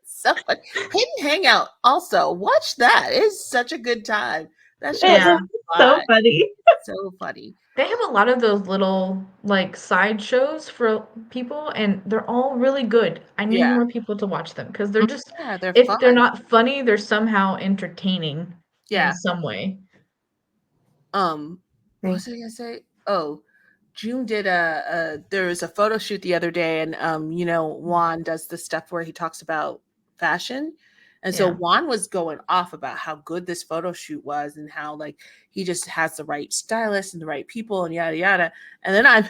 So funny. Hidden Hangout. Also, watch that. It's such a good time. That show is Yeah. So funny. so funny. They have a lot of those little like side shows for people, and they're all really good. I need Yeah. more people to watch them because they're just, Yeah, they're if fun. they're not funny, they're somehow entertaining Yeah. in some way. What was I gonna say? Oh, June did there was a photo shoot the other day, and you know, Juan does the stuff where he talks about fashion. And so Yeah. Juan was going off about how good this photo shoot was and how like he just has the right stylist and the right people and yada yada. And then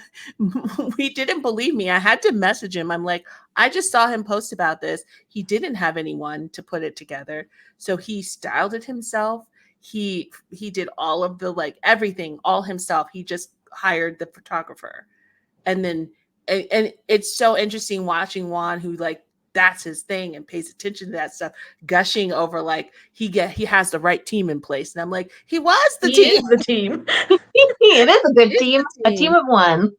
we didn't believe me. I had to message him. I'm like, I just saw him post about this. He didn't have anyone to put it together. So he styled it himself. He did all of the like everything all himself. He just hired the photographer. And then and it's so interesting watching Juan, who like that's his thing and pays attention to that stuff, gushing over like he has the right team in place. And I'm like, he was the He team. is the team. It is a good It's team. the A team of one.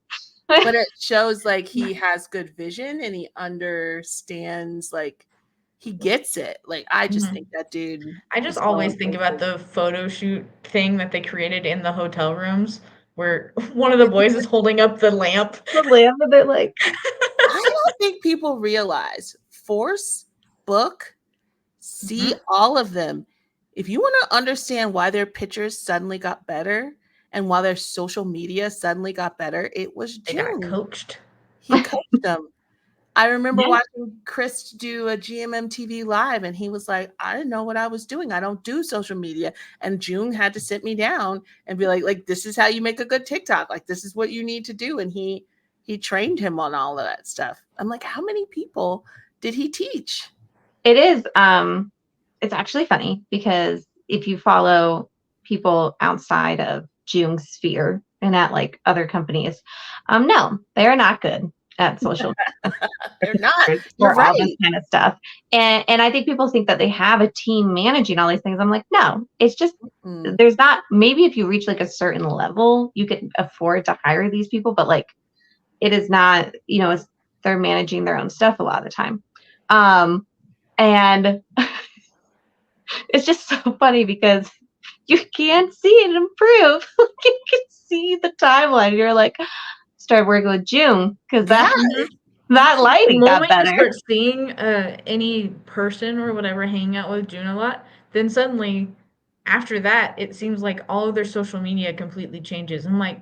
But it shows like he has good vision and he understands, like he gets it. Like I just Mhm. think that dude I just is so always think about impressive. the photo shoot thing that they created in the hotel rooms where one of the boys is holding up the lamp. The lamb, and they're like, I don't think people realize Force, Book, see Mhm. all of them. If you want to understand why their pictures suddenly got better and why their social media suddenly got better, it was They got June. coached. He coached them. I remember yeah, watching Chris do a GMM TV live, and he was like, I didn't know what I was doing. I don't do social media. And June had to sit me down and be like, this is how you make a good TikTok. Like, this is what you need to do. And he trained him on all of that stuff. I'm like, how many people did he teach? it is. It's actually funny because if you follow people outside of Jung's sphere and at like other companies, no, they are not good at social They're not. You're for all this right. kind of stuff. And I think people think that they have a team managing all these things. I'm like, no, it's just Mm, there's not. Maybe if you reach like a certain level, you could afford to hire these people, but like it is not. They're managing their own stuff a lot of the time. And it's just so funny because you can't see it improve. You can see the timeline. You're like, start working with June because yeah. that The lighting got moment you better. start seeing any person or whatever hang out with June a lot, then suddenly after that, it seems like all of their social media completely changes. I'm like,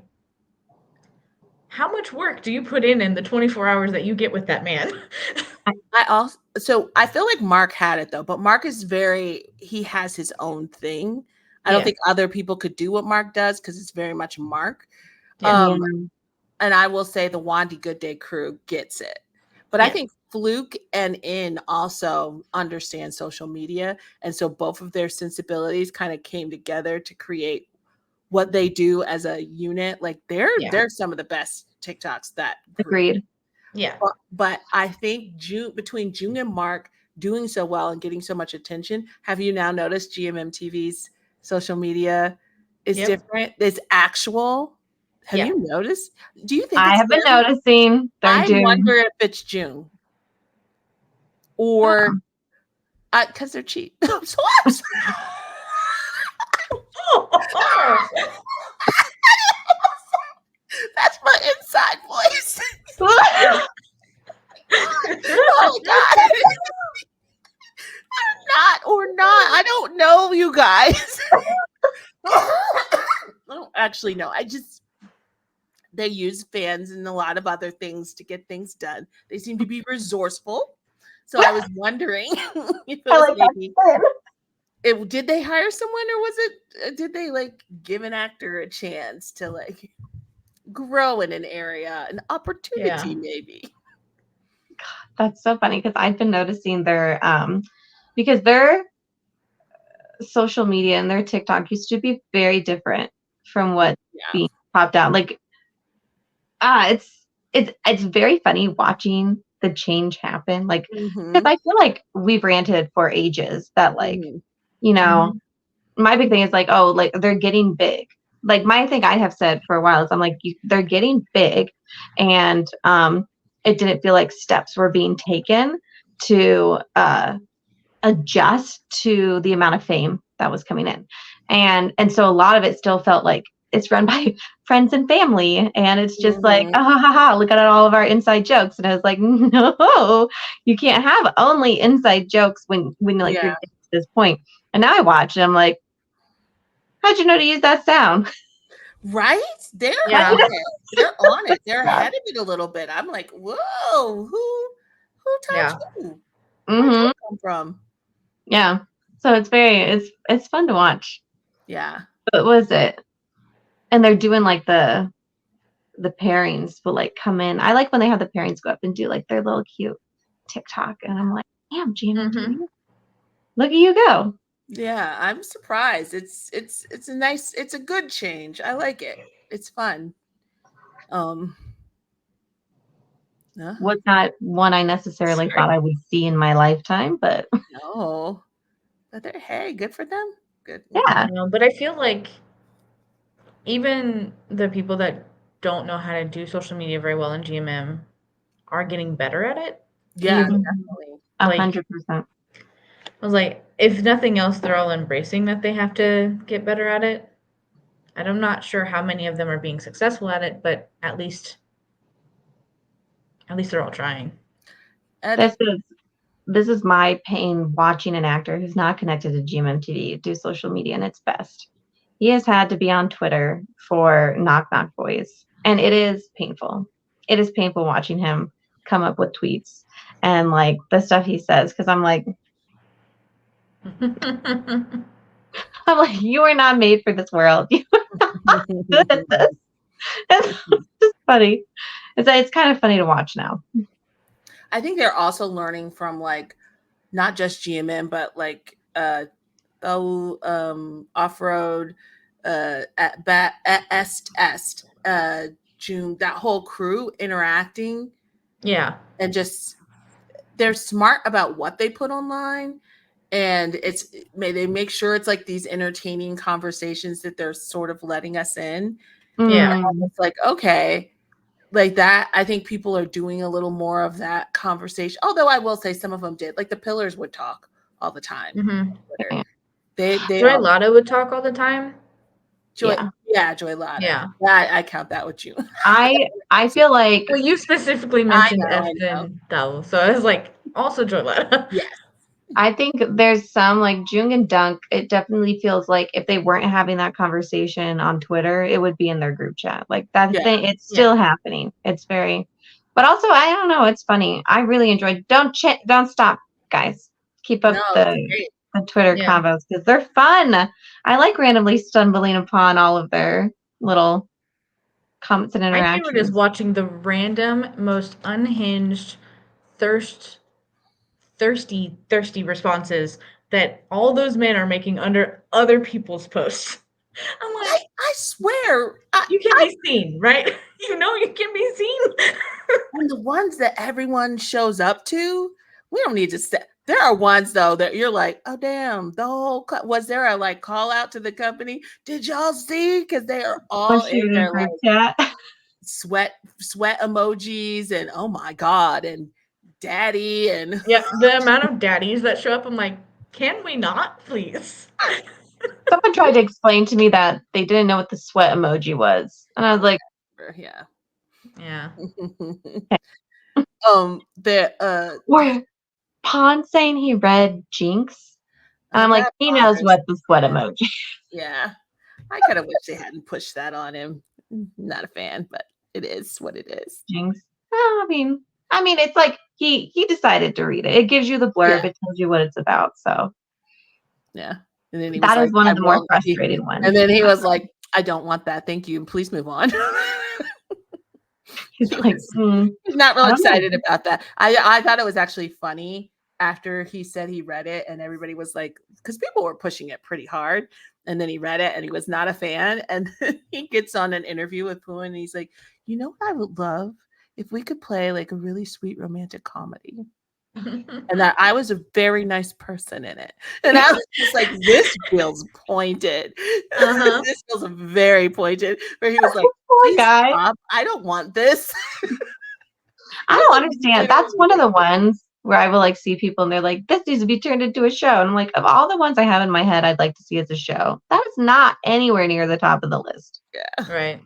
how much work do you put in the 24 hours that you get with that man? I feel like Mark had it though, but Mark is he has his own thing. I don't Yeah, think other people could do what Mark does because it's very much Mark. yeah, Yeah. Um, and I will say the Wandy Good Day crew gets it. But I yeah, think Fluke and In also understand social media. And so both of their sensibilities kind of came together to create what they do as a unit. Like yeah, they're some of the best TikToks, that group. Agreed. yeah. But I think between June and Mark doing so well and getting so much attention, have you now noticed GMMTV's social media is Yep, different? It's actual. Have yeah. you noticed? Do you think I it's have been them? noticing they're I doing. wonder if it's June or Oh, because they're cheap. So I'm sorry. That's my inside voice. Oh my god. Not or not. I don't know, you guys. I don't actually know. They use fans and a lot of other things to get things done. They seem to be resourceful. So I was wondering if it I was like maybe that. did they hire someone, or was it did they like give an actor a chance to like grow in an area, an opportunity maybe? That's so funny because I've been noticing because their social media and their TikTok used to be very different from what's Yeah. being popped out. Like, it's very funny watching the change happen. Like, because Mm-hmm. I feel like we've ranted for ages that, like, Mm-hmm. you know, Mhm. my big thing is like, oh, like they're getting big. Like my thing I have said for a while is I'm like, they're getting big, and it didn't feel like steps were being taken to adjust to the amount of fame that was coming in, and so a lot of it still felt like it's run by friends and family, and it's just like, Mm-hmm. ah, ha, ha, ha, look at all of our inside jokes. And I was like, no, you can't have only inside jokes when like Yeah. you're getting to this point. And now I watch and I'm like, how'd you know to use that sound? Right? They're Yeah. on it. They're on it. They're Yeah. ahead of it a little bit. I'm like, whoa, who taught Yeah. you? Where'd Mm-hmm. you come from? Yeah. So it's fun to watch. Yeah. But was it? And they're doing like the pairings will like come in. I like when they have the pairings go up and do like their little cute TikTok, and I'm like, damn, GMMTV, Mhm. look at you go. Yeah, I'm surprised. It's a nice, it's a good change. I like it. It's fun. Um uh, Was not one I necessarily Sorry. thought I would see in my lifetime, but no. But they're, hey, good for them. Good. yeah, No, but I feel like even the people that don't know how to do social media very well in GMM are getting better at it. Yeah, Even definitely. like 100%. I was like, if nothing else, they're all embracing that they have to get better at it. And I'm not sure how many of them are being successful at it, but at least they're all trying. And This is my pain watching an actor who's not connected to GMMTV do social media in its best. He has had to be on Twitter for Knock Knock Boys, and it is painful. It is painful watching him come up with tweets and like the stuff he says, because I'm like, you are not made for this world. You are good at this. It's just funny. It's kind of funny to watch now. I think they're also learning from like not just GMM, but like off road, at Est, June, that whole crew interacting Yeah. and just they're smart about what they put online, and they make sure it's like these entertaining conversations that they're sort of letting us in. Yeah. Mm, It's like, okay, like that. I think people are doing a little more of that conversation, although I will say some of them did, like the Pillars would talk all the time Mhm. on Twitter. yeah. They Joy all Lotto would talk all the time. Joy, Yeah. yeah, Joy Lada. Yeah. Yeah, I count that with you. I feel like Well, you specifically I mentioned know, I know. Eston Dao, so I was like, also Joy Lotto. Yes. I think there's some like Jung and Dunk. It definitely feels like if they weren't having that conversation on Twitter, it would be in their group chat. Like that Yeah. thing, it's Yeah. still happening. It's very, but also I don't know. It's funny. I really enjoyed. Don't stop, guys. Keep No, up it's the great. Twitter Yeah. combos because they're fun. I like randomly stumbling upon all of their little comments and My favorite is interactions. watching the random, most unhinged, thirst, thirsty responses that all those men are making under other people's posts. I'm like, I swear, you can be seen, right? You know you can be seen. and the ones that everyone shows up to, we don't need to set. There are ones though that you're like, oh damn, the whole was there a like call out to the company? Did y'all see? Because they are all Was in shooting there group like chat. sweat emojis and oh my god and daddy and Yeah, the amount of daddies that show up, I'm like, can we not, please? Someone tried to explain to me that they didn't know what the sweat emoji was, and I was like, yeah. Yeah. The "Where Pond saying he read Jinx?" And I'm like, that "He knows bothers what the sweat me. emoji." Yeah. I kind of wish they hadn't pushed that on him. Not a fan, but it is what it is. Jinx. Oh, I mean, it's like he decided to read it. It gives you the blurb. Yeah. It tells you what it's about. So Yeah. And then he was that like, is one I of the more will. frustrating And ones. then he was like, I don't want that. Thank you. Please move on. He's He like, was he's not real I don't excited know. about that. I thought it was actually funny after he said he read it and everybody was like, because people were pushing it pretty hard. And then he read it and he was not a fan. And he gets on an interview with Pooh and he's like, you know what I would love? If we could play like a really sweet romantic comedy. And that I was a very nice person in it. And I was just like, this feels pointed. Uh-huh. This feels very pointed. Where he was like, Poor please guy. stop. I don't want this. I don't understand. That's one of the ones where I will like see people and they're like, this needs to be turned into a show. And I'm like, of all the ones I have in my head I'd like to see as a show, that is not anywhere near the top of the list. Yeah. Right.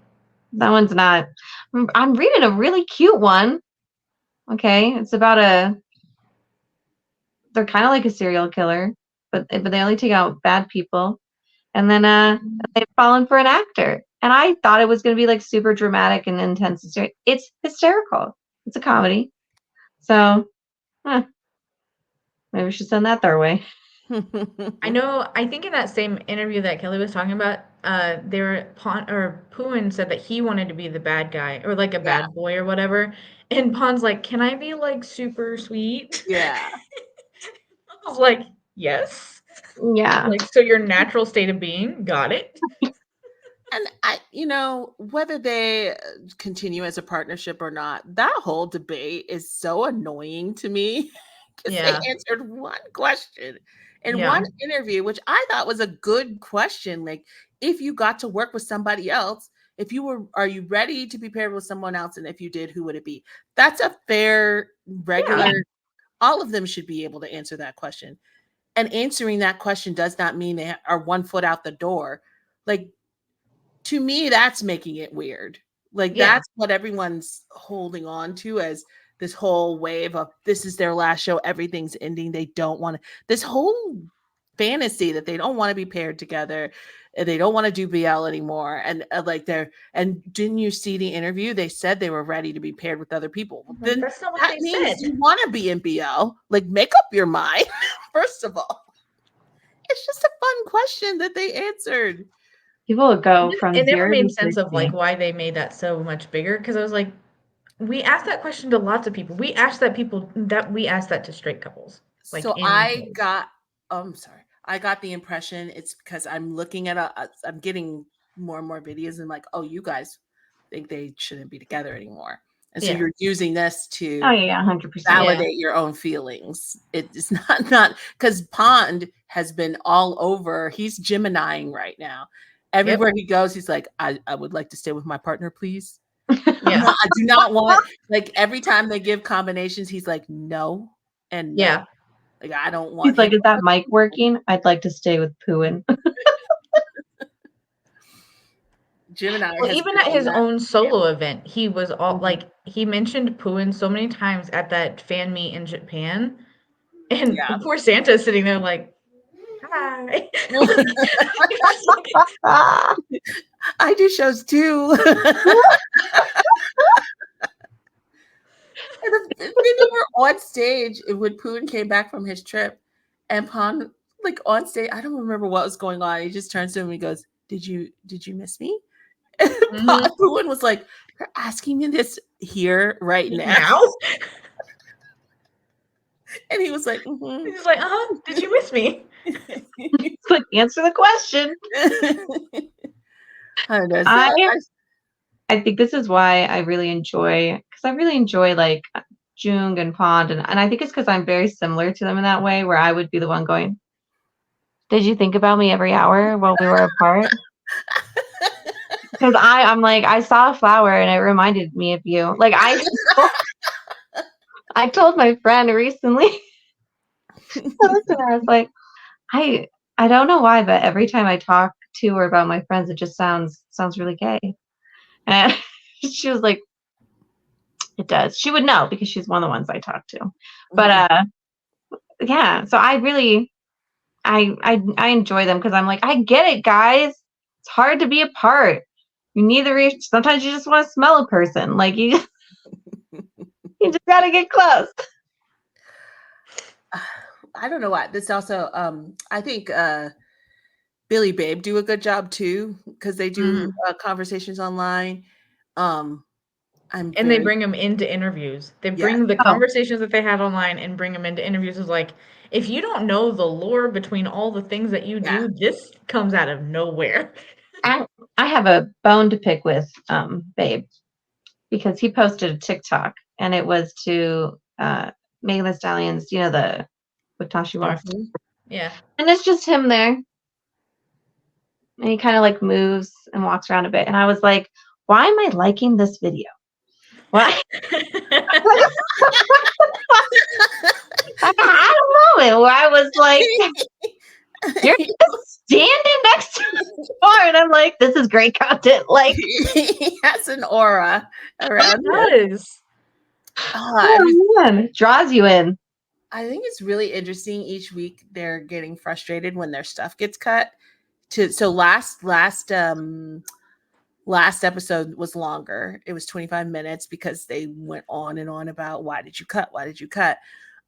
That one's not. I'm reading a really cute one. Okay. It's about they're kind of like a serial killer, but they only take out bad people. And then they've fallen for an actor. And I thought it was going to be like super dramatic and intense. It's hysterical. It's a comedy. So maybe we should send that their way. I know. I think in that same interview that Kelly was talking about, they were Pooin said that he wanted to be the bad guy or like a Yeah. bad boy or whatever, and Pon's like, "Can I be like super sweet?" Yeah. I was like, "Yes." Yeah. Like, so your natural state of being, got it. And whether they continue as a partnership or not, that whole debate is so annoying to me because they Yeah. answered one question in Yeah. one interview, which I thought was a good question. Like, if you got to work with somebody else, are you ready to be paired with someone else? And if you did, who would it be? That's a fair, regular, all of them should be able to answer that question. And answering that question does not mean they are 1 foot out the door. Like, to me, that's making it weird. Like, Yeah. that's what everyone's holding on to as this whole wave of this is their last show, everything's ending. They don't want to, this whole fantasy that they don't want to be paired together. And they don't want to do BL anymore. And and didn't you see the interview? They said they were ready to be paired with other people. Like, Then that's not what that they means said. you want to be in BL. Like, make up your mind, first of all. It's just a fun question that they answered. People would go from It never 0 to made sense of 60. like why they made that so much bigger because I was like, we asked that question to lots of people. We asked that to straight couples. Like So in I'm sorry. I got the impression it's because I'm looking at I'm getting more and more videos and like, oh, you guys think they shouldn't be together anymore. And so Yeah. you're using this to Oh yeah, 100%. validate your own feelings. It's not because Pond has been all over. He's Geminiing right now. Everywhere he goes, he's like, I would like to stay with my partner, please. Yeah. I do not want, like, every time they give combinations, he's like, no and no. Yeah. Like, I don't want He's like, him. is that mic working? I'd like to stay with Pooin. Gemini Well, has even been at on his that. own solo event, he was all Mhm. like he mentioned Puin so many times at that fan meet in Japan. And Yeah. poor Santa is sitting there like, hi. I do shows too. And then they were on stage when Poon came back from his trip, and Pon, like, on stage, I don't remember what was going on. He just turns to him and he goes, Did you miss me? And Mhm. Poon was like, you're asking me this here right now. Now? And he was like, mm-hmm. He's like, did you miss me? It's like, answer the question. I don't know. I think this is why I really enjoy, because I really enjoy like Jung and Pond, and I think it's because I'm very similar to them in that way, where I would be the one going, did you think about me every hour while we were apart? Because I'm like, I saw a flower and it reminded me of you. Like I told my friend recently, I was like, I don't know why, but every time I talk to her about my friends, it just sounds really gay. And she was like, it does. She would know because she's one of the ones I talk to. But yeah, so I really I enjoy them because I'm like, I get it, guys. It's hard to be apart. You need the reach. Sometimes you just want to smell a person. Like you just gotta get close. I don't know why. This also, I think Billy Babe do a good job too because they do conversations online. Um, I'm And they very bring them into interviews. They yes, bring the Oh, conversations that they had online and bring them into interviews. It's like, if you don't know the lore between all the things that you yeah. do, this comes out of nowhere. I I have a bone to pick with Babe because he posted a TikTok and it was to Megan Thee Stallion's, the with Tasha Star. Walks. Mhm. Yeah. And it's just him there. And he kind of like moves and walks around a bit. And I was like, why am I liking this video? Why? I had a moment where I was like, you're just standing next to the door. And I'm like, this is great content. Like, He has an aura around him. It does. oh man, it draws you in. I think it's really interesting. Each week they're getting frustrated when their stuff gets cut. So last episode was longer. It was 25 minutes because they went on and on about why did you cut? Why did you cut?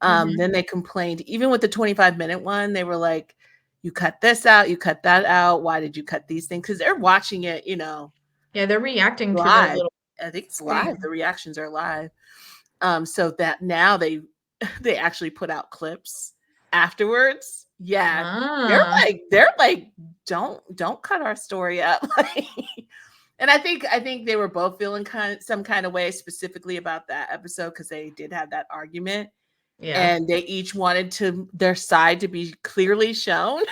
Mhm. Then they complained, even with the 25-minute one, they were like, you cut this out, you cut that out. Why did you cut these things? Because they're watching it, Yeah, they're reacting to the live. little I think it's live. The screen. reactions are live. So that now they actually put out clips afterwards. Yeah. Ah. They're like, don't cut our story up. And I think they were both feeling some kind of way specifically about that episode because they did have that argument Yeah. and they each wanted their side to be clearly shown.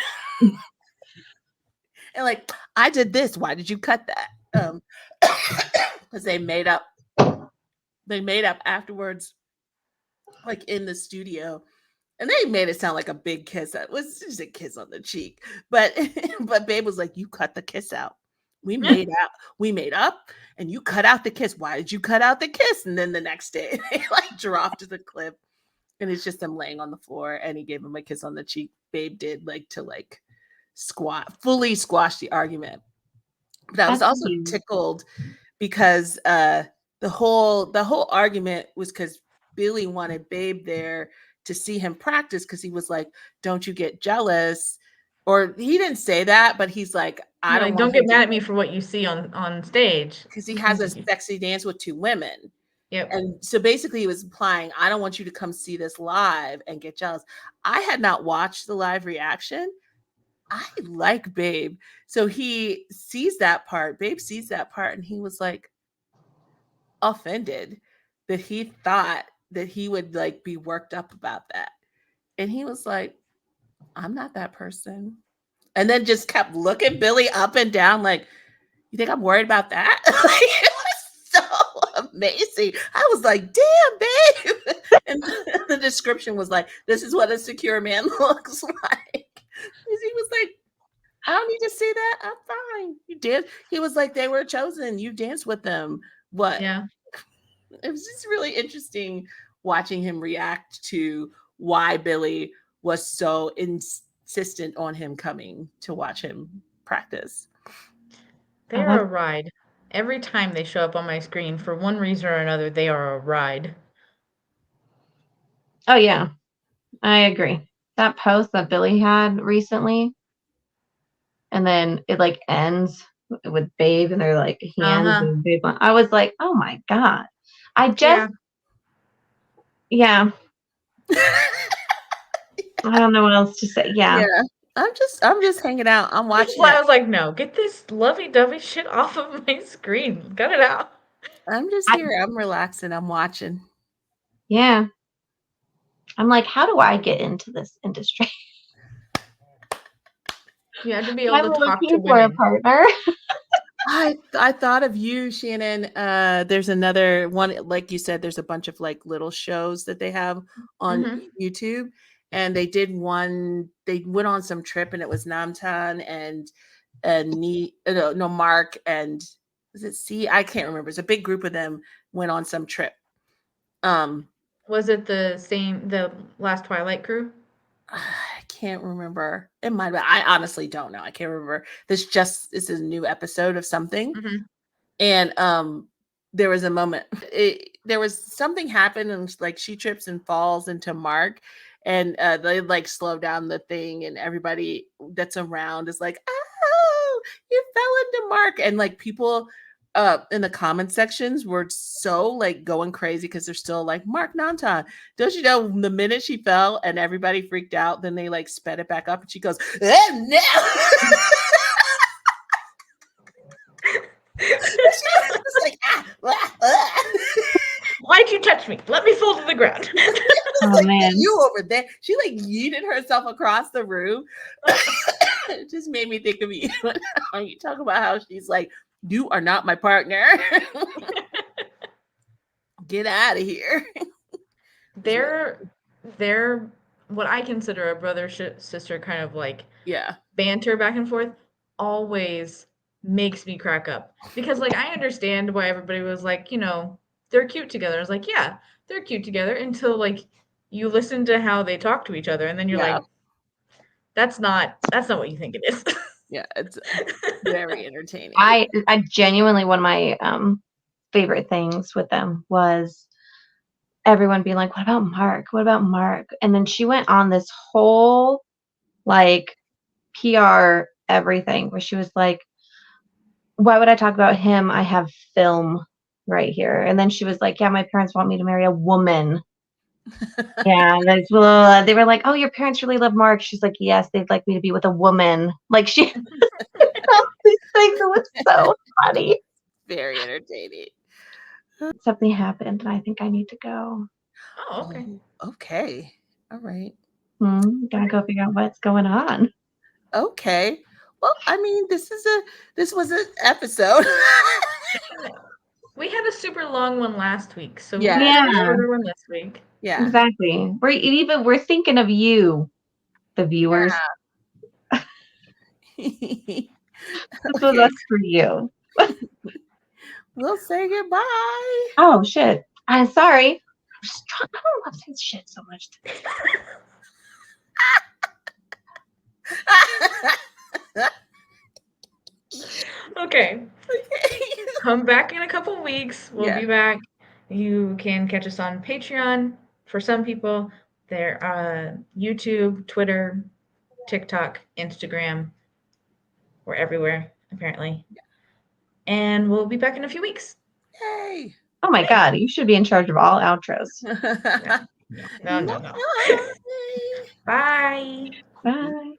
And like, I did this. Why did you cut that? Because they made up afterwards, like in the studio. And they made it sound like a big kiss. That was just a kiss on the cheek. But but Babe was like, you cut the kiss out. We made up and you cut out the kiss. Why did you cut out the kiss? And then the next day they like dropped the clip and it's just them laying on the floor and he gave him a kiss on the cheek. Babe did like to like fully squash the argument. But I was That's also cute. tickled because the whole argument was because Billy wanted Babe there to see him practice because he was like, "Don't you get jealous?" Or he didn't say that, but he's like, "I You're don't like, want don't him get to," mad at me for what you see on stage. because he has a sexy dance with two women. Yep. And so basically, he was implying, "I don't want you to come see this live and get jealous." I had not watched the live reaction. I like Babe. So he sees that part. Babe sees that part, and he was like, offended that he thought that he would like be worked up about that. And he was like, I'm not that person. And then just kept looking Billy up and down like, you think I'm worried about that? Like, it was so amazing. I was like, damn, babe. And the description was like, this is what a secure man looks like. Because he was like, I don't need to see that. I'm fine. You did. He was like, they were chosen. You danced with them. What? Yeah. It was just really interesting watching him react to why Billy was so insistent on him coming to watch him practice. They Oh, are a ride. Every time they show up on my screen, for one reason or another, they are a ride. oh yeah, I agree. That post that Billy had recently, and then it like ends with Babe and they're like hands Uh-huh. and Babe. I was like, oh my God. I just, Yeah. yeah, I don't know what else to say. Yeah. Yeah. I'm just hanging out. I'm That's watching why it. I was like, no, get this lovey-dovey shit off of my screen. Cut it out. I'm just I, here. I'm relaxing. I'm watching. yeah. I'm like, how do I get into this industry? You have to be able I'm to talk to looking for a women. partner. I thought of you, Shannon. There's another one, like you said, there's a bunch of like little shows that they have on Mhm. YouTube. And they did one, they went on some trip and it was Namtan and no, Mark and was it C? I can't remember. It's a big group of them went on some trip. Um Was it the last Twilight crew? I can't remember. It might be. I honestly don't know. I can't remember. This is a new episode of something. Mhm. And there was a moment there was something happened and like she trips and falls into Mark and they like slow down the thing, and everybody that's around is like, "Oh, you fell into Mark," and like people in the comment sections were so like going crazy because they're still like, Mark Nanton, don't you know the minute she fell and everybody freaked out, then they like sped it back up and she goes, oh no. She was like, Why'd you touch me? Let me fall to the ground. Oh like, man, you over there. She like yeeted herself across the room. It just made me think of you when you talk about how she's like, you are not my partner. Get out of here. They're what I consider a brother sister kind of like Yeah. banter back and forth always makes me crack up because like I understand why everybody was like, they're cute together. I was like, yeah, they're cute together until like you listen to how they talk to each other and then you're Yeah. like, that's not what you think it is. Yeah, it's very entertaining. I genuinely, one of my favorite things with them was everyone being like, what about Mark? What about Mark? And then she went on this whole like PR everything where she was like, why would I talk about him? I have film right here. And then she was like, yeah, my parents want me to marry a woman. Yeah, that's blah. They were like, oh, your parents really love Mark. She's like, yes, they'd like me to be with a woman. Like she these things, it was so funny. Very entertaining. Something happened and I think I need to go. Oh, okay. Okay. All right. Gotta go figure out what's going on. Okay. Well, I mean, this was an episode. We had a super long one last week, so Yeah. we had a shorter one this week. Yeah. Exactly. We're thinking of you, the viewers. Yeah. This was us for you. We'll say goodbye. Oh shit. I'm sorry. I don't love saying shit so much today. Okay. Come back in a couple weeks. We'll be back. You can catch us on Patreon for some people. There, YouTube, Twitter, TikTok, Instagram. We're everywhere, apparently. Yeah. And we'll be back in a few weeks. Yay. Oh my God, you should be in charge of all outros. No. Bye. Bye.